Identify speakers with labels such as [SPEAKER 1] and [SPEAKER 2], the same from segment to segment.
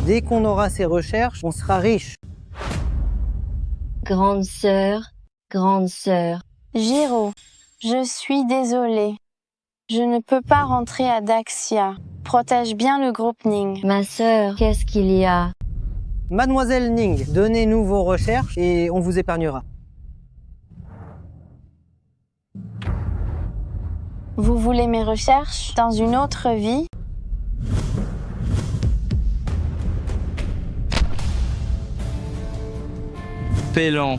[SPEAKER 1] Dès qu'on aura ces recherches, on sera riche.
[SPEAKER 2] Grande sœur, grande sœur.
[SPEAKER 3] Giro, je suis désolée. Je ne peux pas rentrer à Daxia. Protège bien le groupe Ning.
[SPEAKER 2] Ma sœur, qu'est-ce qu'il y a?
[SPEAKER 1] Mademoiselle Ning, donnez-nous vos recherches et on vous épargnera.
[SPEAKER 3] Vous voulez mes recherches dans une autre vie?
[SPEAKER 4] Pélan,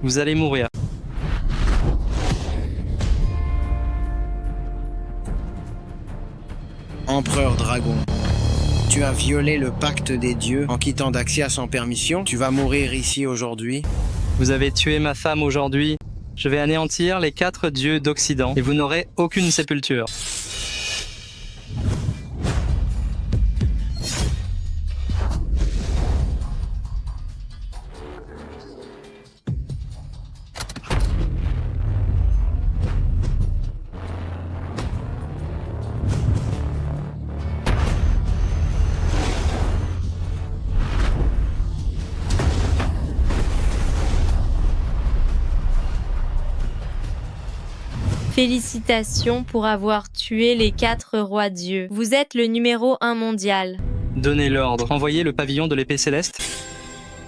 [SPEAKER 4] vous allez mourir.
[SPEAKER 5] Empereur Dragon, tu as violé le pacte des dieux en quittant Daxia sans permission. Tu vas mourir ici aujourd'hui.
[SPEAKER 4] Vous avez tué ma femme aujourd'hui. Je vais anéantir les 4 dieux d'Occident et vous n'aurez aucune sépulture.
[SPEAKER 6] Félicitations pour avoir tué les 4 rois dieux. Vous êtes le numéro 1 mondial.
[SPEAKER 4] Donnez l'ordre. Envoyez le pavillon de l'épée céleste.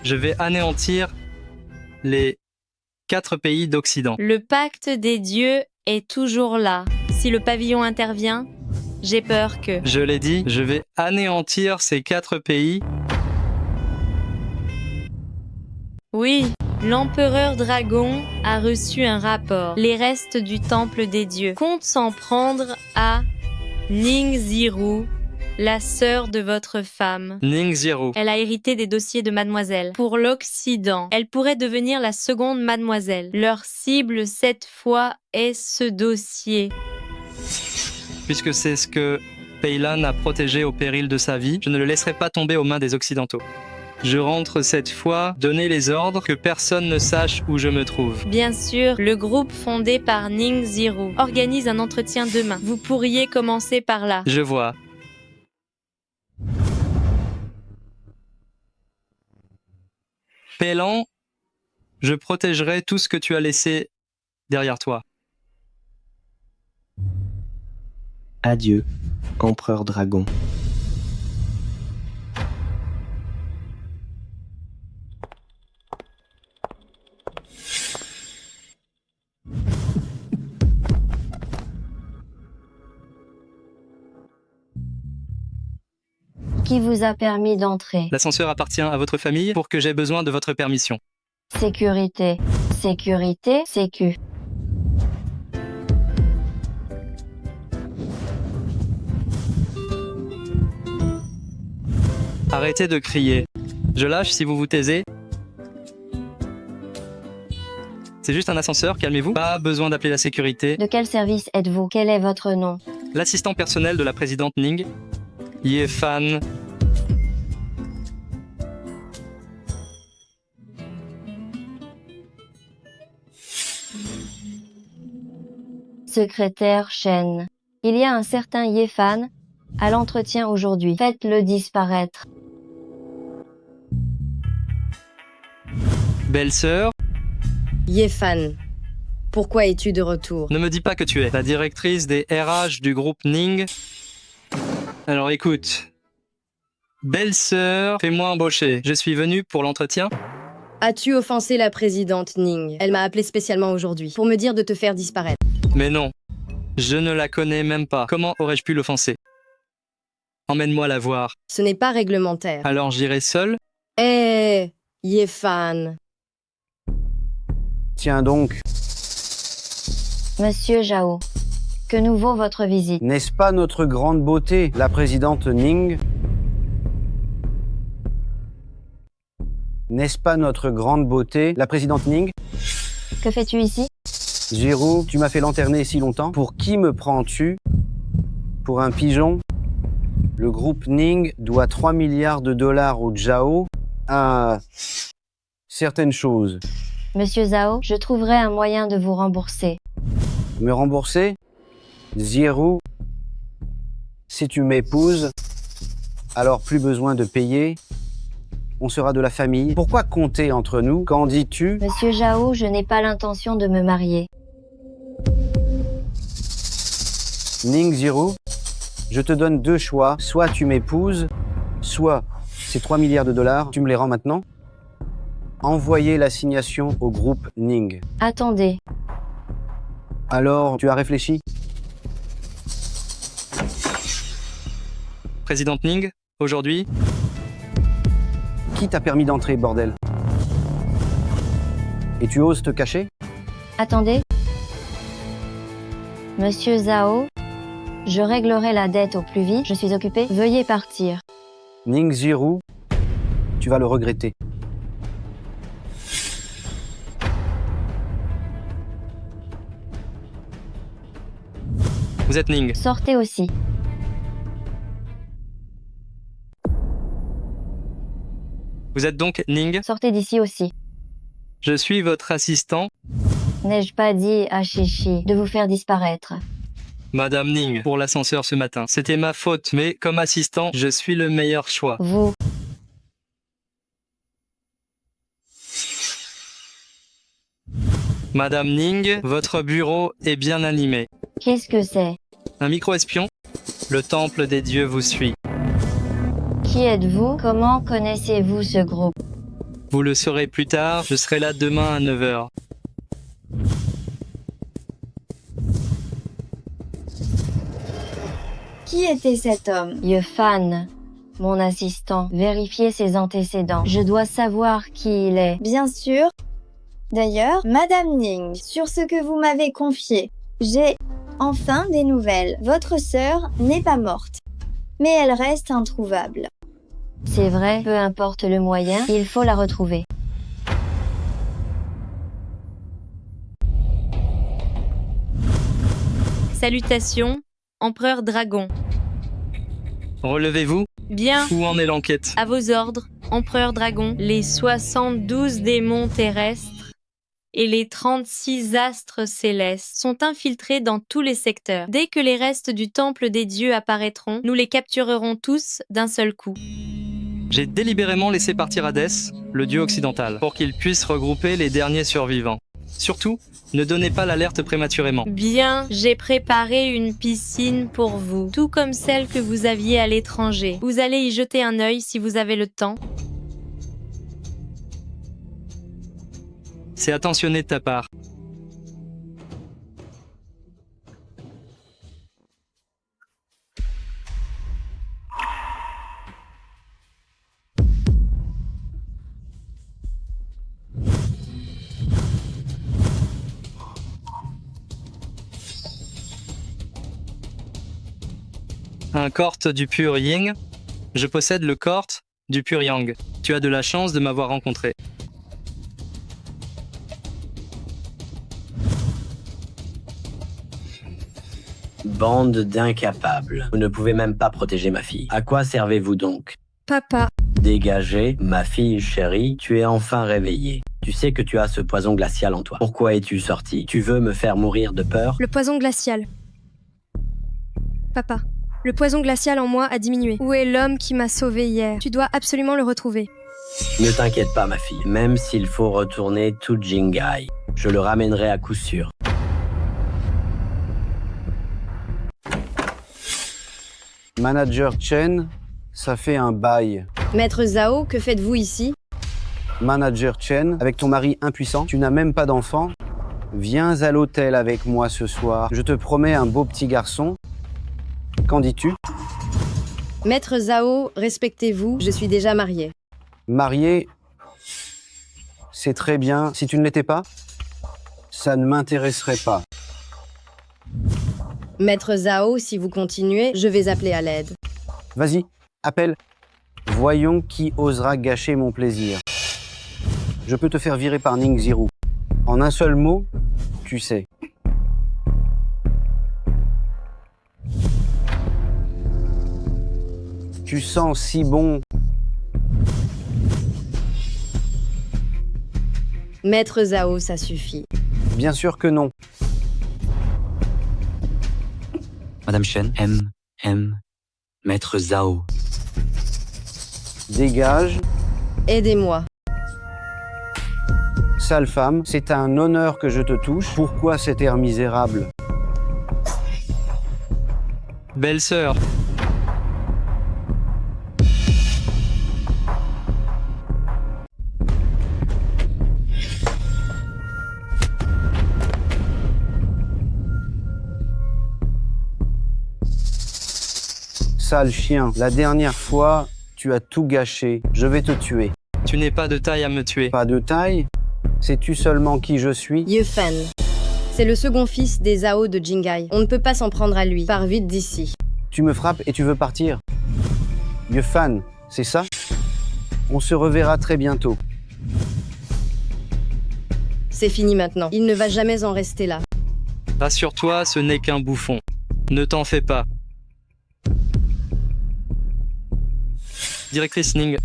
[SPEAKER 4] Je vais anéantir les 4 pays d'Occident.
[SPEAKER 6] Le pacte des dieux est toujours là. Si le pavillon intervient, j'ai peur que...
[SPEAKER 4] Je l'ai dit, je vais anéantir ces 4 pays.
[SPEAKER 6] Oui, l'empereur dragon a reçu un rapport. Les restes du temple des dieux comptent s'en prendre à Ningzhiru, la sœur de votre femme.
[SPEAKER 4] Ningzhiru.
[SPEAKER 6] Elle a hérité des dossiers de mademoiselle. Pour l'Occident, elle pourrait devenir la seconde mademoiselle. Leur cible cette fois est ce dossier.
[SPEAKER 4] Puisque c'est ce que Peylan a protégé au péril de sa vie, je ne le laisserai pas tomber aux mains des Occidentaux. Je rentre cette fois, donner les ordres, que personne ne sache où je me trouve.
[SPEAKER 6] Bien sûr, le groupe fondé par Ningzhiru organise un entretien demain. Vous pourriez commencer par là.
[SPEAKER 4] Je vois. Peylan, je protégerai tout ce que tu as laissé derrière toi.
[SPEAKER 5] Adieu, Empereur Dragon.
[SPEAKER 2] Qui vous a permis d'entrer?
[SPEAKER 4] L'ascenseur appartient à votre famille pour que j'ai besoin de votre permission.
[SPEAKER 2] Sécurité. Sécurité, sécu.
[SPEAKER 4] Arrêtez de crier. Je lâche si vous vous taisez. C'est juste un ascenseur, calmez-vous. Pas besoin d'appeler la sécurité.
[SPEAKER 2] De quel service êtes-vous? Quel est votre nom?
[SPEAKER 4] L'assistant personnel de la présidente Ning, Yefan.
[SPEAKER 2] Secrétaire Shen. Il y a un certain Yefan à l'entretien aujourd'hui. Faites-le disparaître.
[SPEAKER 4] Belle-sœur,
[SPEAKER 7] Yefan, pourquoi es-tu de retour?
[SPEAKER 4] ne me dis pas que tu es la directrice des RH du groupe Ning. Alors écoute, belle-sœur, fais-moi embaucher. Je suis venu pour l'entretien.
[SPEAKER 7] As-tu offensé la présidente Ning? Elle m'a appelé spécialement aujourd'hui pour me dire de te faire disparaître.
[SPEAKER 4] Mais non, je ne la connais même pas. Comment aurais-je pu l'offenser? Emmène-moi la voir.
[SPEAKER 7] Ce n'est pas réglementaire.
[SPEAKER 4] Alors j'irai seul.
[SPEAKER 7] Hé, Yefan.
[SPEAKER 1] Tiens donc,
[SPEAKER 2] Monsieur Zhao, que nous vaut votre visite?
[SPEAKER 1] n'est-ce pas notre grande beauté, la présidente Ning? N'est-ce pas notre grande beauté, la présidente Ning?
[SPEAKER 2] Que fais-tu ici?
[SPEAKER 1] Giro, tu m'as fait lanterner si longtemps. Pour qui me prends-tu? Pour un pigeon? Le groupe Ning doit 3 milliards de dollars au Zhao à certaines choses.
[SPEAKER 2] Monsieur Zhao, je trouverai un moyen de vous rembourser.
[SPEAKER 1] Me rembourser? Giro, si tu m'épouses, Alors plus besoin de payer. On sera de la famille. Pourquoi compter entre nous? Qu'en dis-tu?
[SPEAKER 2] Monsieur Zhao, je n'ai pas l'intention de me marier.
[SPEAKER 1] Ning Ziru, je te donne deux choix. Soit tu m'épouses, soit ces 3 milliards de dollars, tu me les rends maintenant. Envoyez l'assignation au groupe Ning.
[SPEAKER 2] Attendez,
[SPEAKER 1] Alors, tu as réfléchi?
[SPEAKER 4] Présidente Ning, aujourd'hui,
[SPEAKER 1] Qui t'a permis d'entrer, bordel? Et tu oses te cacher?
[SPEAKER 2] attendez. Monsieur Zhao, je réglerai la dette au plus vite. Je suis occupé. Veuillez partir.
[SPEAKER 1] Ning Ziru, tu vas le regretter.
[SPEAKER 4] vous êtes Ning.
[SPEAKER 2] Sortez aussi.
[SPEAKER 4] Vous êtes donc Ning.
[SPEAKER 2] Sortez d'ici aussi.
[SPEAKER 4] Je suis votre assistant,
[SPEAKER 2] N'ai-je pas dit à Chichi de vous faire disparaître?
[SPEAKER 4] Madame Ning, pour l'ascenseur ce matin. C'était ma faute, mais comme assistant, je suis le meilleur choix.
[SPEAKER 2] Vous,
[SPEAKER 4] Madame Ning, votre bureau est bien animé.
[SPEAKER 2] qu'est-ce que c'est?
[SPEAKER 4] Un micro-espion? Le temple des dieux vous suit.
[SPEAKER 2] Qui êtes-vous? Comment connaissez-vous ce groupe?
[SPEAKER 4] Vous le saurez plus tard, je serai là demain à 9h.
[SPEAKER 8] Qui était cet homme?
[SPEAKER 2] Yefan, mon assistant. Vérifiez ses antécédents. Je dois savoir qui il est.
[SPEAKER 8] Bien sûr. D'ailleurs, Madame Ning, sur ce que vous m'avez confié, j'ai enfin des nouvelles. Votre sœur n'est pas morte, mais elle reste introuvable.
[SPEAKER 2] C'est vrai, peu importe le moyen, il faut la retrouver.
[SPEAKER 6] Salutations, Empereur Dragon.
[SPEAKER 4] Relevez-vous?
[SPEAKER 6] Bien,
[SPEAKER 4] Où en est l'enquête?
[SPEAKER 6] à vos ordres, Empereur Dragon. Les 72 démons terrestres et les 36 astres célestes sont infiltrés dans tous les secteurs. Dès que les restes du temple des dieux apparaîtront, nous les capturerons tous d'un seul coup.
[SPEAKER 4] J'ai délibérément laissé partir Hadès, le dieu occidental, pour qu'il puisse regrouper les derniers survivants. Surtout, ne donnez pas l'alerte prématurément.
[SPEAKER 6] Bien, j'ai préparé une piscine pour vous, tout comme celle que vous aviez à l'étranger. Vous allez y jeter un œil si vous avez le temps.
[SPEAKER 4] C'est attentionné de ta part. Un Cort du pur Yin. Je possède le Cort du pur Yang. Tu as de la chance de m'avoir rencontré.
[SPEAKER 9] Bande d'incapables. Vous ne pouvez même pas protéger ma fille. À quoi servez-vous donc?
[SPEAKER 7] Papa,
[SPEAKER 9] Dégagez, ma fille chérie, tu es enfin réveillée. Tu sais que tu as ce poison glacial en toi. Pourquoi es-tu sorti? Tu veux me faire mourir de peur?
[SPEAKER 10] le poison glacial. Papa, le poison glacial en moi a diminué. Où est l'homme qui m'a sauvé hier? Tu dois absolument le retrouver.
[SPEAKER 9] Ne t'inquiète pas, ma fille. Même s'il faut retourner tout Jingai, je le ramènerai à coup sûr.
[SPEAKER 1] Manager Chen, ça fait un bail.
[SPEAKER 7] Maître Zhao, que faites-vous ici?
[SPEAKER 1] Manager Chen, avec ton mari impuissant, tu n'as même pas d'enfant. Viens à l'hôtel avec moi ce soir. Je te promets un beau petit garçon. Qu'en dis-tu?
[SPEAKER 7] Maître Zhao, respectez-vous, je suis déjà mariée.
[SPEAKER 1] Marié, c'est très bien. Si tu ne l'étais pas, ça ne m'intéresserait pas.
[SPEAKER 7] Maître Zhao, si vous continuez, je vais appeler à l'aide.
[SPEAKER 1] Vas-y, appelle. Voyons qui osera gâcher mon plaisir. Je peux te faire virer par Ning Ziru. En un seul mot, tu sais. Tu sens si bon.
[SPEAKER 7] Maître Zhao, ça suffit.
[SPEAKER 1] Bien sûr que non.
[SPEAKER 9] Madame Chen, Maître Zhao.
[SPEAKER 1] Dégage.
[SPEAKER 7] Aidez-moi.
[SPEAKER 1] Sale femme, c'est un honneur que je te touche. Pourquoi cet air misérable?
[SPEAKER 4] Belle-sœur,
[SPEAKER 1] Sale chien, la dernière fois, tu as tout gâché. Je vais te tuer.
[SPEAKER 4] tu n'es pas de taille à me tuer.
[SPEAKER 1] Pas de taille? Sais-tu seulement qui je suis?
[SPEAKER 7] Yefan. C'est le second fils des Zhao de Jingai. On ne peut pas s'en prendre à lui. Pars vite d'ici.
[SPEAKER 1] Tu me frappes et tu veux partir? Yefan, c'est ça? On se reverra très bientôt.
[SPEAKER 7] C'est fini maintenant. Il ne va jamais en rester là.
[SPEAKER 4] Rassure-toi, ce n'est qu'un bouffon. Ne t'en fais pas. Directrice Ning,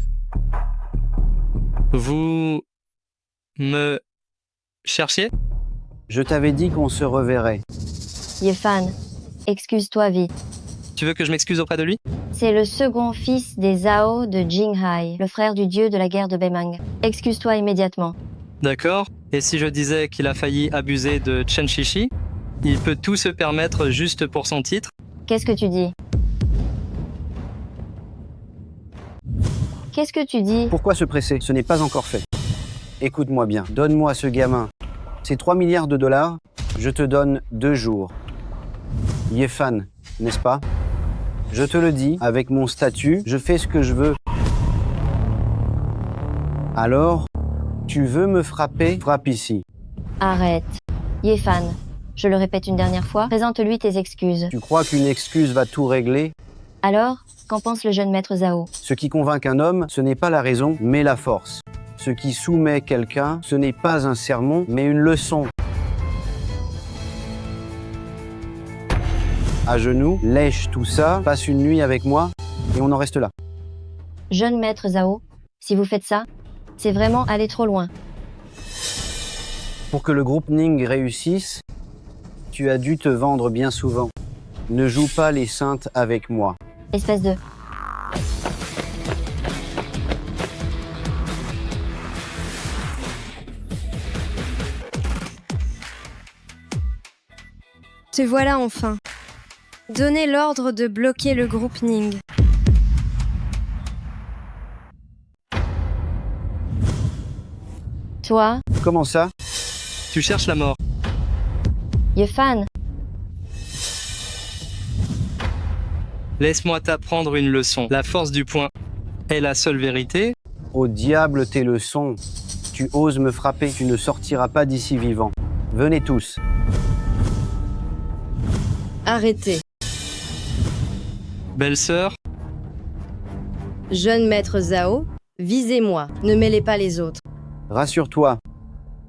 [SPEAKER 4] vous me cherchiez?
[SPEAKER 1] Je t'avais dit qu'on se reverrait.
[SPEAKER 2] Yefan, excuse-toi vite.
[SPEAKER 4] Tu veux que je m'excuse auprès de lui?
[SPEAKER 2] C'est le second fils des Zhao de Jinghai, le frère du dieu de la guerre de Beimang. Excuse-toi immédiatement.
[SPEAKER 4] D'accord. Et si je disais qu'il a failli abuser de Chen Shishi? Il peut tout se permettre juste pour son titre?
[SPEAKER 2] Qu'est-ce que tu dis? Qu'est-ce que tu dis?
[SPEAKER 1] Pourquoi se presser? Ce n'est pas encore fait. Écoute-moi bien, donne-moi ce gamin. C'est 3 milliards de dollars, je te donne 2 jours. Yefan, n'est-ce pas? Je te le dis, avec mon statut, je fais ce que je veux. Alors, tu veux me frapper? Frappe ici.
[SPEAKER 2] Arrête. Yefan, je le répète une dernière fois, présente-lui tes excuses.
[SPEAKER 1] Tu crois qu'une excuse va tout régler?
[SPEAKER 2] Alors, qu'en pense le jeune maître Zhao?
[SPEAKER 1] Ce qui convainc un homme, ce n'est pas la raison, mais la force. Ce qui soumet quelqu'un, ce n'est pas un sermon, mais une leçon. À genoux, lèche tout ça, passe une nuit avec moi, et on en reste là.
[SPEAKER 2] Jeune maître Zhao, si vous faites ça, c'est vraiment aller trop loin.
[SPEAKER 1] Pour que le groupe Ning réussisse, tu as dû te vendre bien souvent. Ne joue pas les saintes avec moi.
[SPEAKER 2] Espèce de...
[SPEAKER 10] Te voilà enfin. Donnez l'ordre de bloquer le groupe Ning.
[SPEAKER 2] Toi,
[SPEAKER 1] Comment ça?
[SPEAKER 4] Tu cherches la mort.
[SPEAKER 2] Yefan,
[SPEAKER 4] Laisse-moi t'apprendre une leçon. La force du poing est la seule vérité.
[SPEAKER 1] Au diable tes leçons. Tu oses me frapper, tu ne sortiras pas d'ici vivant. Venez tous.
[SPEAKER 7] Arrêtez.
[SPEAKER 4] Belle-sœur,
[SPEAKER 7] Jeune maître Zhao, visez-moi. Ne mêlez pas les autres.
[SPEAKER 1] Rassure-toi,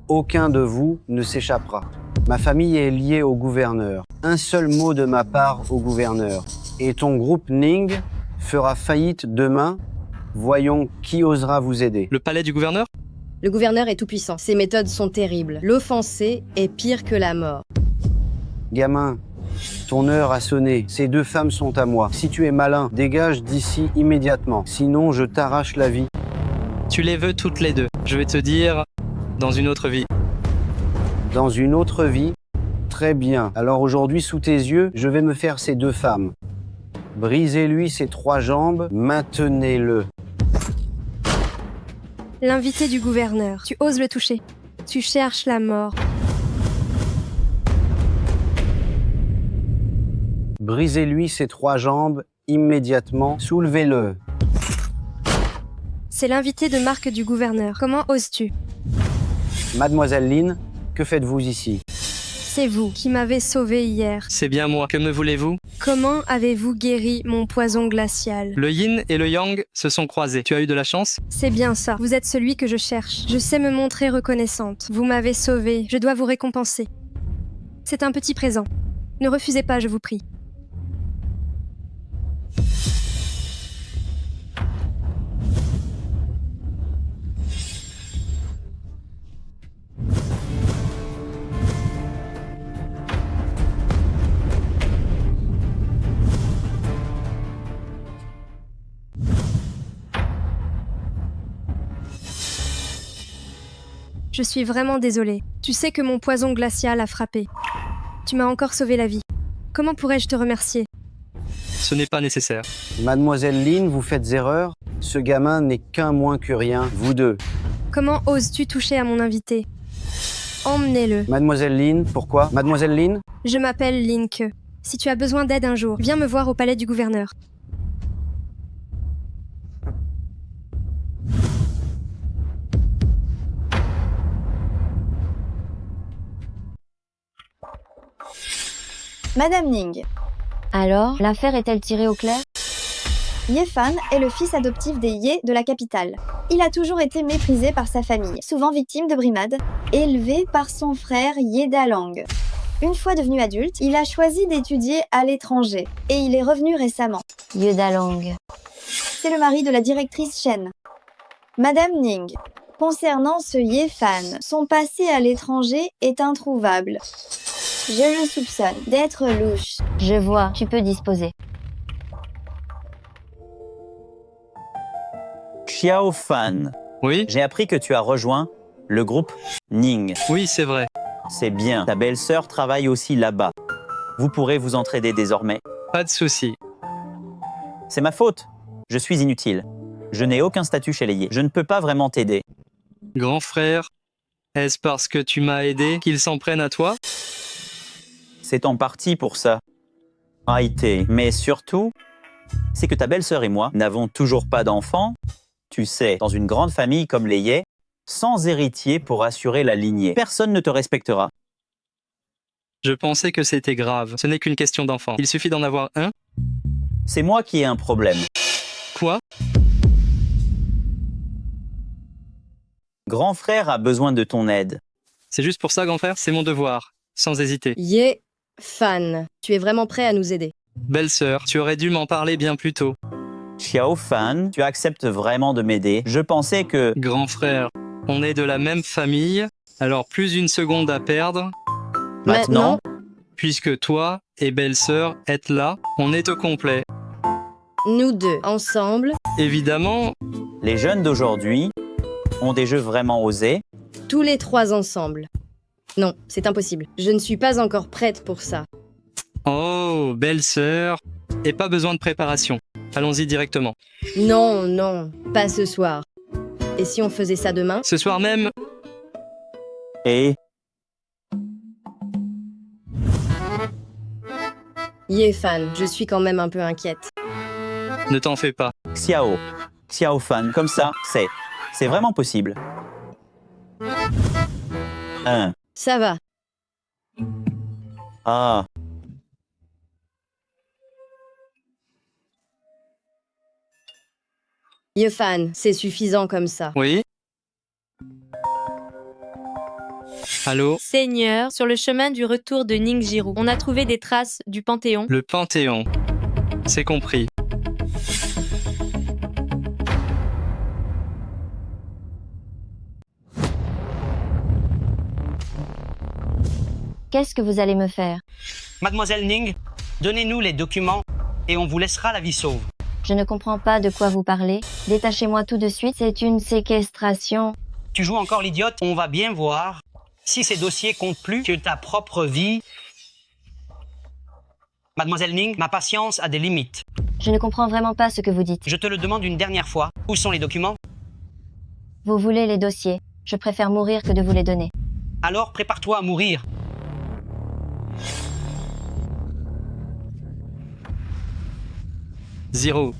[SPEAKER 1] aucun de vous ne s'échappera. Ma famille est liée au gouverneur. Un seul mot de ma part au gouverneur. Et ton groupe Ning fera faillite demain. Voyons qui osera vous aider.
[SPEAKER 4] le palais du gouverneur?
[SPEAKER 7] Le gouverneur est tout-puissant. Ses méthodes sont terribles. L'offenser est pire que la mort.
[SPEAKER 1] Gamin, ton heure a sonné. Ces 2 femmes sont à moi. Si tu es malin, dégage d'ici immédiatement. Sinon, je t'arrache la vie.
[SPEAKER 4] Tu les veux toutes les deux. Je vais te dire, dans une autre vie.
[SPEAKER 1] Dans une autre vie? Très bien. Alors aujourd'hui, sous tes yeux, je vais me faire ces 2 femmes. Brisez-lui ses 3 jambes, maintenez-le.
[SPEAKER 10] L'invité du gouverneur. Tu oses le toucher. Tu cherches la mort.
[SPEAKER 1] Brisez-lui ses 3 jambes immédiatement, soulevez-le.
[SPEAKER 10] C'est l'invité de marque du gouverneur. Comment oses-tu?
[SPEAKER 1] Mademoiselle Lin, que faites-vous ici?
[SPEAKER 10] C'est vous qui m'avez sauvé hier.
[SPEAKER 4] C'est bien moi. Que me voulez-vous?
[SPEAKER 10] Comment avez-vous guéri mon poison glacial?
[SPEAKER 4] Le yin et le yang se sont croisés. Tu as eu de la chance?
[SPEAKER 10] C'est bien ça. Vous êtes celui que je cherche. Je sais me montrer reconnaissante. Vous m'avez sauvée. Je dois vous récompenser. C'est un petit présent. Ne refusez pas, je vous prie. Je suis vraiment désolée. Tu sais que mon poison glacial a frappé. Tu m'as encore sauvé la vie. Comment pourrais-je te remercier?
[SPEAKER 4] Ce n'est pas nécessaire.
[SPEAKER 1] Mademoiselle Lin, vous faites erreur. Ce gamin n'est qu'un moins que rien, vous deux.
[SPEAKER 10] Comment oses-tu toucher à mon invité? Emmenez-le.
[SPEAKER 1] Mademoiselle Lin, pourquoi? Mademoiselle Lin?
[SPEAKER 10] Je m'appelle Linke. Si tu as besoin d'aide un jour, viens me voir au palais du gouverneur.
[SPEAKER 8] Madame Ning,
[SPEAKER 2] Alors, l'affaire est-elle tirée au clair?
[SPEAKER 8] Ye Fan est le fils adoptif des Ye de la capitale. Il a toujours été méprisé par sa famille, souvent victime de brimades, élevé par son frère Ye Dalang. Une fois devenu adulte, il a choisi d'étudier à l'étranger et il est revenu récemment.
[SPEAKER 2] Yedalang.
[SPEAKER 8] C'est le mari de la directrice Shen. Madame Ning, concernant ce Ye Fan, son passé à l'étranger est introuvable. Je le soupçonne d'être louche.
[SPEAKER 2] Je vois, tu peux disposer.
[SPEAKER 11] Xiao Fan,
[SPEAKER 4] Oui?
[SPEAKER 11] j'ai appris que tu as rejoint le groupe Ning.
[SPEAKER 4] Oui, c'est vrai.
[SPEAKER 11] C'est bien, ta belle-sœur travaille aussi là-bas. Vous pourrez vous entraider désormais.
[SPEAKER 4] Pas de souci.
[SPEAKER 11] C'est ma faute. Je suis inutile. Je n'ai aucun statut chez les Ye. Je ne peux pas vraiment t'aider.
[SPEAKER 4] Grand frère, est-ce parce que tu m'as aidé qu'ils s'en prennent à toi?
[SPEAKER 11] C'est en partie pour ça. Haïté. Mais surtout, c'est que ta belle-sœur et moi n'avons toujours pas d'enfants. Tu sais, dans une grande famille comme les Ye, sans héritier pour assurer la lignée, personne ne te respectera.
[SPEAKER 4] Je pensais que c'était grave. Ce n'est qu'une question d'enfant. Il suffit d'en avoir un.
[SPEAKER 11] C'est moi qui ai un problème.
[SPEAKER 4] Quoi?
[SPEAKER 11] Grand frère a besoin de ton aide.
[SPEAKER 4] C'est juste pour ça, grand frère? C'est mon devoir. Sans hésiter.
[SPEAKER 7] Ye Fan, tu es vraiment prêt à nous aider?
[SPEAKER 4] Belle-sœur, tu aurais dû m'en parler bien plus tôt.
[SPEAKER 11] Xiao Fan, tu acceptes vraiment de m'aider? Je pensais que...
[SPEAKER 4] Grand frère, on est de la même famille, alors plus une seconde à perdre.
[SPEAKER 11] Maintenant,
[SPEAKER 4] Puisque toi et belle-sœur êtes là, on est au complet.
[SPEAKER 7] Nous deux, ensemble,
[SPEAKER 4] Évidemment,
[SPEAKER 11] les jeunes d'aujourd'hui ont des jeux vraiment osés.
[SPEAKER 7] tous les trois ensemble. Non, c'est impossible. Je ne suis pas encore prête pour ça.
[SPEAKER 4] oh, belle-sœur, et pas besoin de préparation. Allons-y directement.
[SPEAKER 7] Non, non, pas ce soir. Et si on faisait ça demain?
[SPEAKER 4] Ce soir même,
[SPEAKER 11] Et
[SPEAKER 7] Ye Fan, je suis quand même un peu inquiète.
[SPEAKER 4] ne t'en fais pas.
[SPEAKER 11] Xiao Fan, comme ça, c'est vraiment possible.
[SPEAKER 7] Ça va.
[SPEAKER 11] Ah,
[SPEAKER 7] Ye Fan, c'est suffisant comme ça.
[SPEAKER 4] Oui? Allô?
[SPEAKER 6] Seigneur, sur le chemin du retour de Ningjiru, on a trouvé des traces du Panthéon.
[SPEAKER 4] Le Panthéon. C'est compris.
[SPEAKER 2] Qu'est-ce que vous allez me faire?
[SPEAKER 12] Mademoiselle Ning, donnez-nous les documents et on vous laissera la vie sauve.
[SPEAKER 2] Je ne comprends pas de quoi vous parlez. Détachez-moi tout de suite, c'est une séquestration.
[SPEAKER 12] Tu joues encore l'idiote, on va bien voir si ces dossiers comptent plus que ta propre vie. Mademoiselle Ning, ma patience a des limites.
[SPEAKER 2] Je ne comprends vraiment pas ce que vous dites.
[SPEAKER 12] Je te le demande une dernière fois. Où sont les documents?
[SPEAKER 2] Vous voulez les dossiers. Je préfère mourir que de vous les donner.
[SPEAKER 12] Alors prépare-toi à mourir.
[SPEAKER 4] Zéro.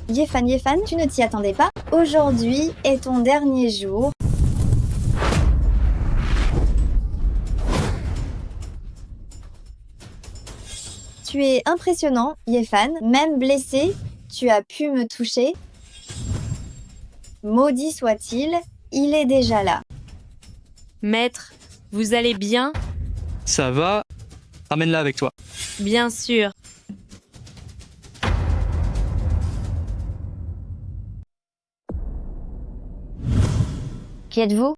[SPEAKER 8] Ye Fan, tu ne t'y attendais pas? Aujourd'hui est ton dernier jour. Tu es impressionnant, Ye Fan. Même blessé, tu as pu me toucher. Maudit soit-il, il est déjà là.
[SPEAKER 6] Maître, vous allez bien?
[SPEAKER 4] Ça va? Amène-la avec toi.
[SPEAKER 6] Bien sûr.
[SPEAKER 2] Qui êtes-vous?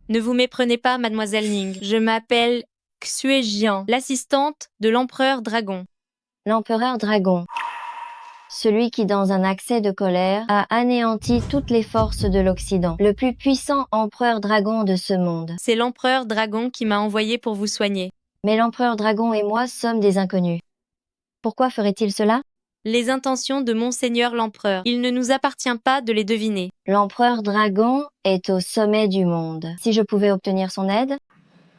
[SPEAKER 6] Ne vous méprenez pas, mademoiselle Ning. Je m'appelle Xue Jian, l'assistante de l'empereur dragon.
[SPEAKER 2] L'empereur dragon. celui qui, dans un accès de colère, a anéanti toutes les forces de l'Occident, le plus puissant empereur dragon de ce monde.
[SPEAKER 6] C'est l'empereur dragon qui m'a envoyé pour vous soigner.
[SPEAKER 2] Mais l'empereur dragon et moi sommes des inconnus. Pourquoi ferait-il cela?
[SPEAKER 6] Les intentions de Monseigneur l'empereur. Il ne nous appartient pas de les deviner.
[SPEAKER 2] L'empereur dragon est au sommet du monde. Si je pouvais obtenir son aide,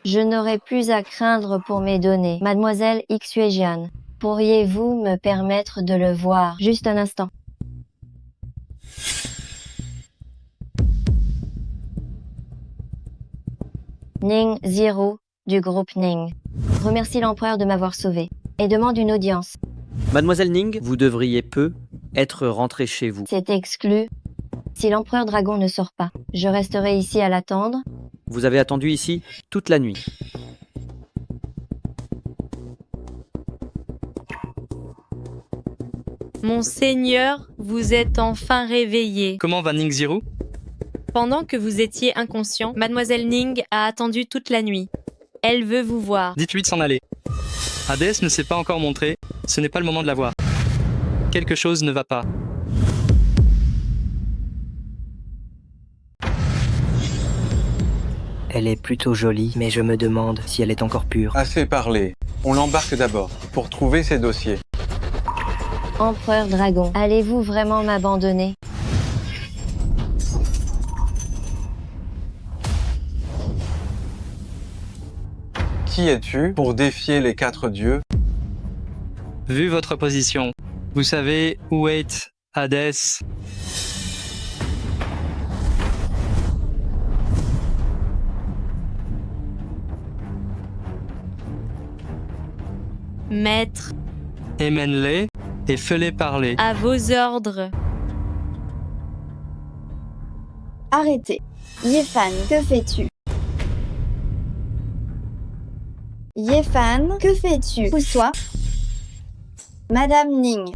[SPEAKER 2] je n'aurais plus à craindre pour mes données. Mademoiselle Ixuejian, pourriez-vous me permettre de le voir? Juste un instant. Ning Zero du groupe Ning remercie l'empereur de m'avoir sauvé et demande une audience.
[SPEAKER 13] Mademoiselle Ning, vous devriez peu être rentrée chez vous.
[SPEAKER 2] C'est exclu. Si l'empereur dragon ne sort pas, je resterai ici à l'attendre.
[SPEAKER 13] Vous avez attendu ici toute la nuit.
[SPEAKER 6] Monseigneur, vous êtes enfin réveillé.
[SPEAKER 4] Comment va Ning Zero?
[SPEAKER 6] Pendant que vous étiez inconscient, Mademoiselle Ning a attendu toute la nuit. Elle veut vous voir.
[SPEAKER 4] Dites-lui de s'en aller. Hadès ne s'est pas encore montré, ce n'est pas le moment de la voir. Quelque chose ne va pas.
[SPEAKER 14] Elle est plutôt jolie, mais je me demande si elle est encore pure.
[SPEAKER 15] Assez parlé. On l'embarque d'abord, pour trouver ses dossiers.
[SPEAKER 2] Empereur dragon, allez-vous vraiment m'abandonner?
[SPEAKER 15] Qui es-tu pour défier les 4 dieux?
[SPEAKER 4] Vu votre position, vous savez où est Hadès?
[SPEAKER 6] Maître,
[SPEAKER 4] Émène-les et fais-les parler.
[SPEAKER 6] à vos ordres.
[SPEAKER 8] Arrêtez. Yefan, que fais-tu? Yefan, que fais-tu? Pousse-toi. Madame Ning.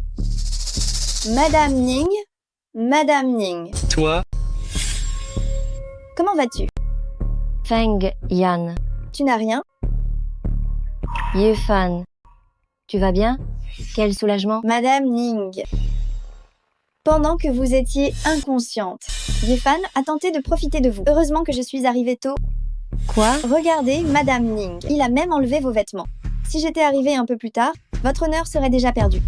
[SPEAKER 8] Madame Ning. Madame Ning.
[SPEAKER 4] Toi,
[SPEAKER 8] Comment vas-tu?
[SPEAKER 2] Feng Yan,
[SPEAKER 8] Tu n'as rien?
[SPEAKER 2] Yefan, tu vas bien? Quel soulagement.
[SPEAKER 8] Madame Ning. Pendant que vous étiez inconsciente, Yefan a tenté de profiter de vous. Heureusement que je suis arrivée tôt.
[SPEAKER 2] Quoi?
[SPEAKER 8] Regardez, Madame Ning. Il a même enlevé vos vêtements. Si j'étais arrivée un peu plus tard, votre honneur serait déjà perdu.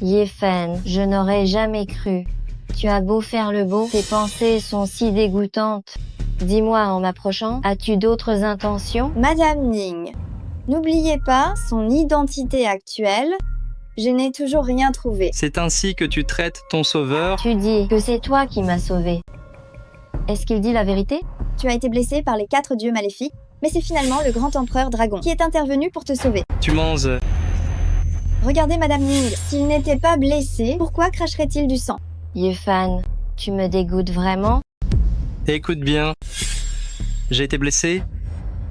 [SPEAKER 2] Yefan, je n'aurais jamais cru. Tu as beau faire le beau, tes pensées sont si dégoûtantes. Dis-moi en m'approchant, as-tu d'autres intentions?
[SPEAKER 8] Madame Ning. N'oubliez pas son identité actuelle. Je n'ai toujours rien trouvé.
[SPEAKER 4] c'est ainsi que tu traites ton sauveur.
[SPEAKER 2] Tu dis que c'est toi qui m'as sauvé. Est-ce qu'il dit la vérité?
[SPEAKER 8] Tu as été blessé par les 4 dieux maléfiques, mais c'est finalement le grand empereur dragon qui est intervenu pour te sauver.
[SPEAKER 4] Tu manges.
[SPEAKER 8] Regardez Madame Ning, s'il n'était pas blessé, pourquoi cracherait-il du sang?
[SPEAKER 2] Yefan, tu me dégoûtes vraiment?
[SPEAKER 4] Écoute bien. J'ai été blessé